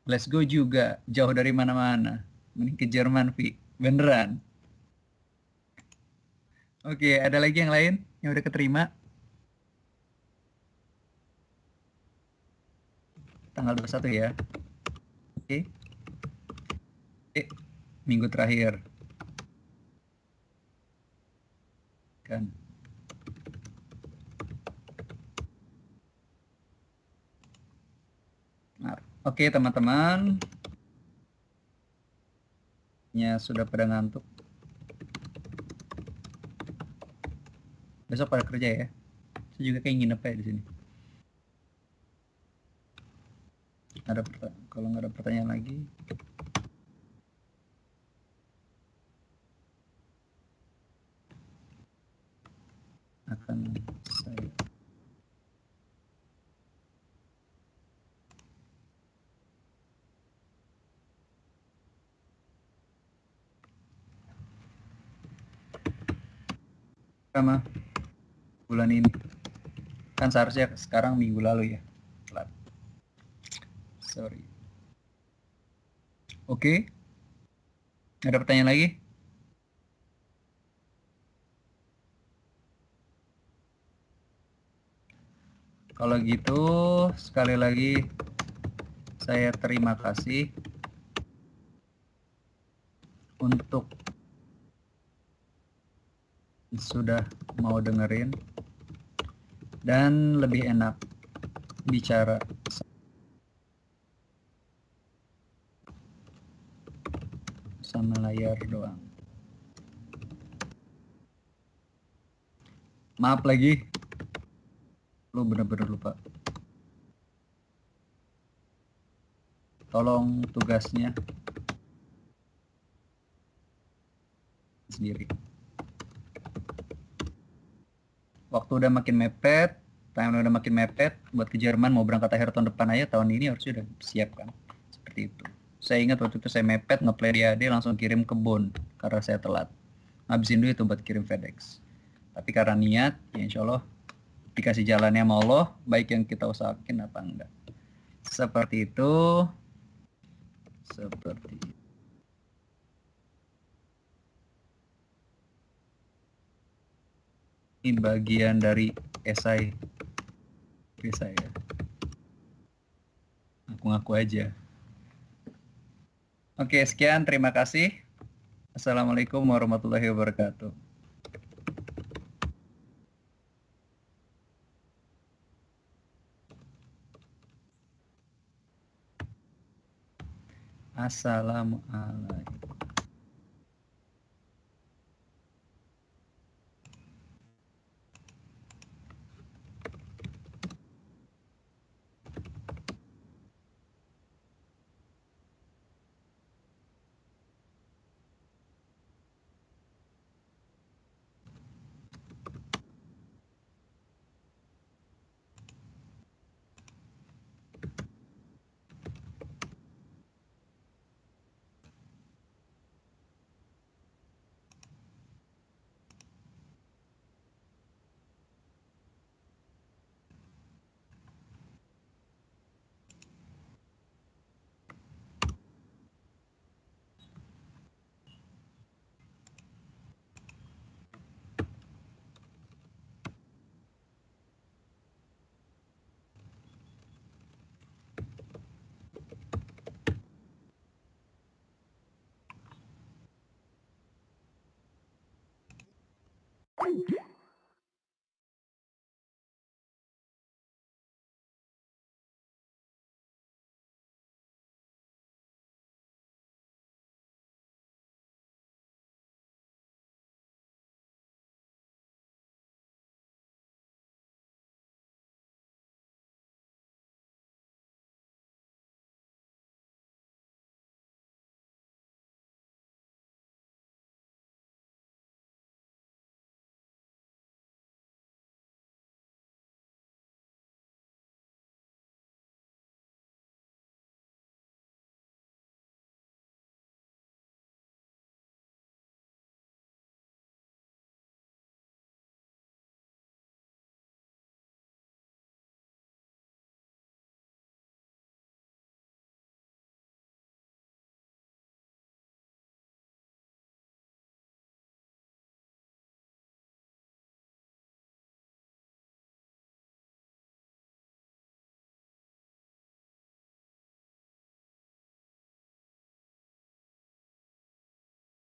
Glasgow juga jauh dari mana-mana. Mending ke Jerman, V. Beneran. Oke, ada lagi yang lain yang udah keterima? Tanggal 21 ya. Oke. Minggu terakhir. Kan. Nah, oke teman-teman. Ya sudah pada ngantuk. Besok pada kerja ya. Saya juga kayak nginep ya di sini. Kalau nggak ada pertanyaan lagi, akan saya sama bulan ini. Kan seharusnya sekarang minggu lalu ya. Telat. Sorry. Oke. Ada pertanyaan lagi? Kalau gitu, sekali lagi saya terima kasih untuk sudah mau dengerin dan lebih enak bicara sama layar doang. Maaf lagi, lu bener-bener lupa. Tolong tugasnya sendiri. Waktu udah makin mepet, time udah makin mepet, buat ke Jerman mau berangkat akhir tahun depan aja, tahun ini harusnya udah siap kan. Seperti itu. Saya ingat waktu itu saya mepet ngeplay di AD langsung kirim ke Bon karena saya telat. Ngabisin duit itu buat kirim FedEx. Tapi karena niat, ya insya Allah dikasih jalannya sama Allah, baik yang kita usahakin apa enggak. Seperti itu. Seperti itu. Ini bagian dari esai saya. Ngaku-ngaku aja. Oke, sekian. Terima kasih. Assalamualaikum warahmatullahi wabarakatuh. Assalamualaikum.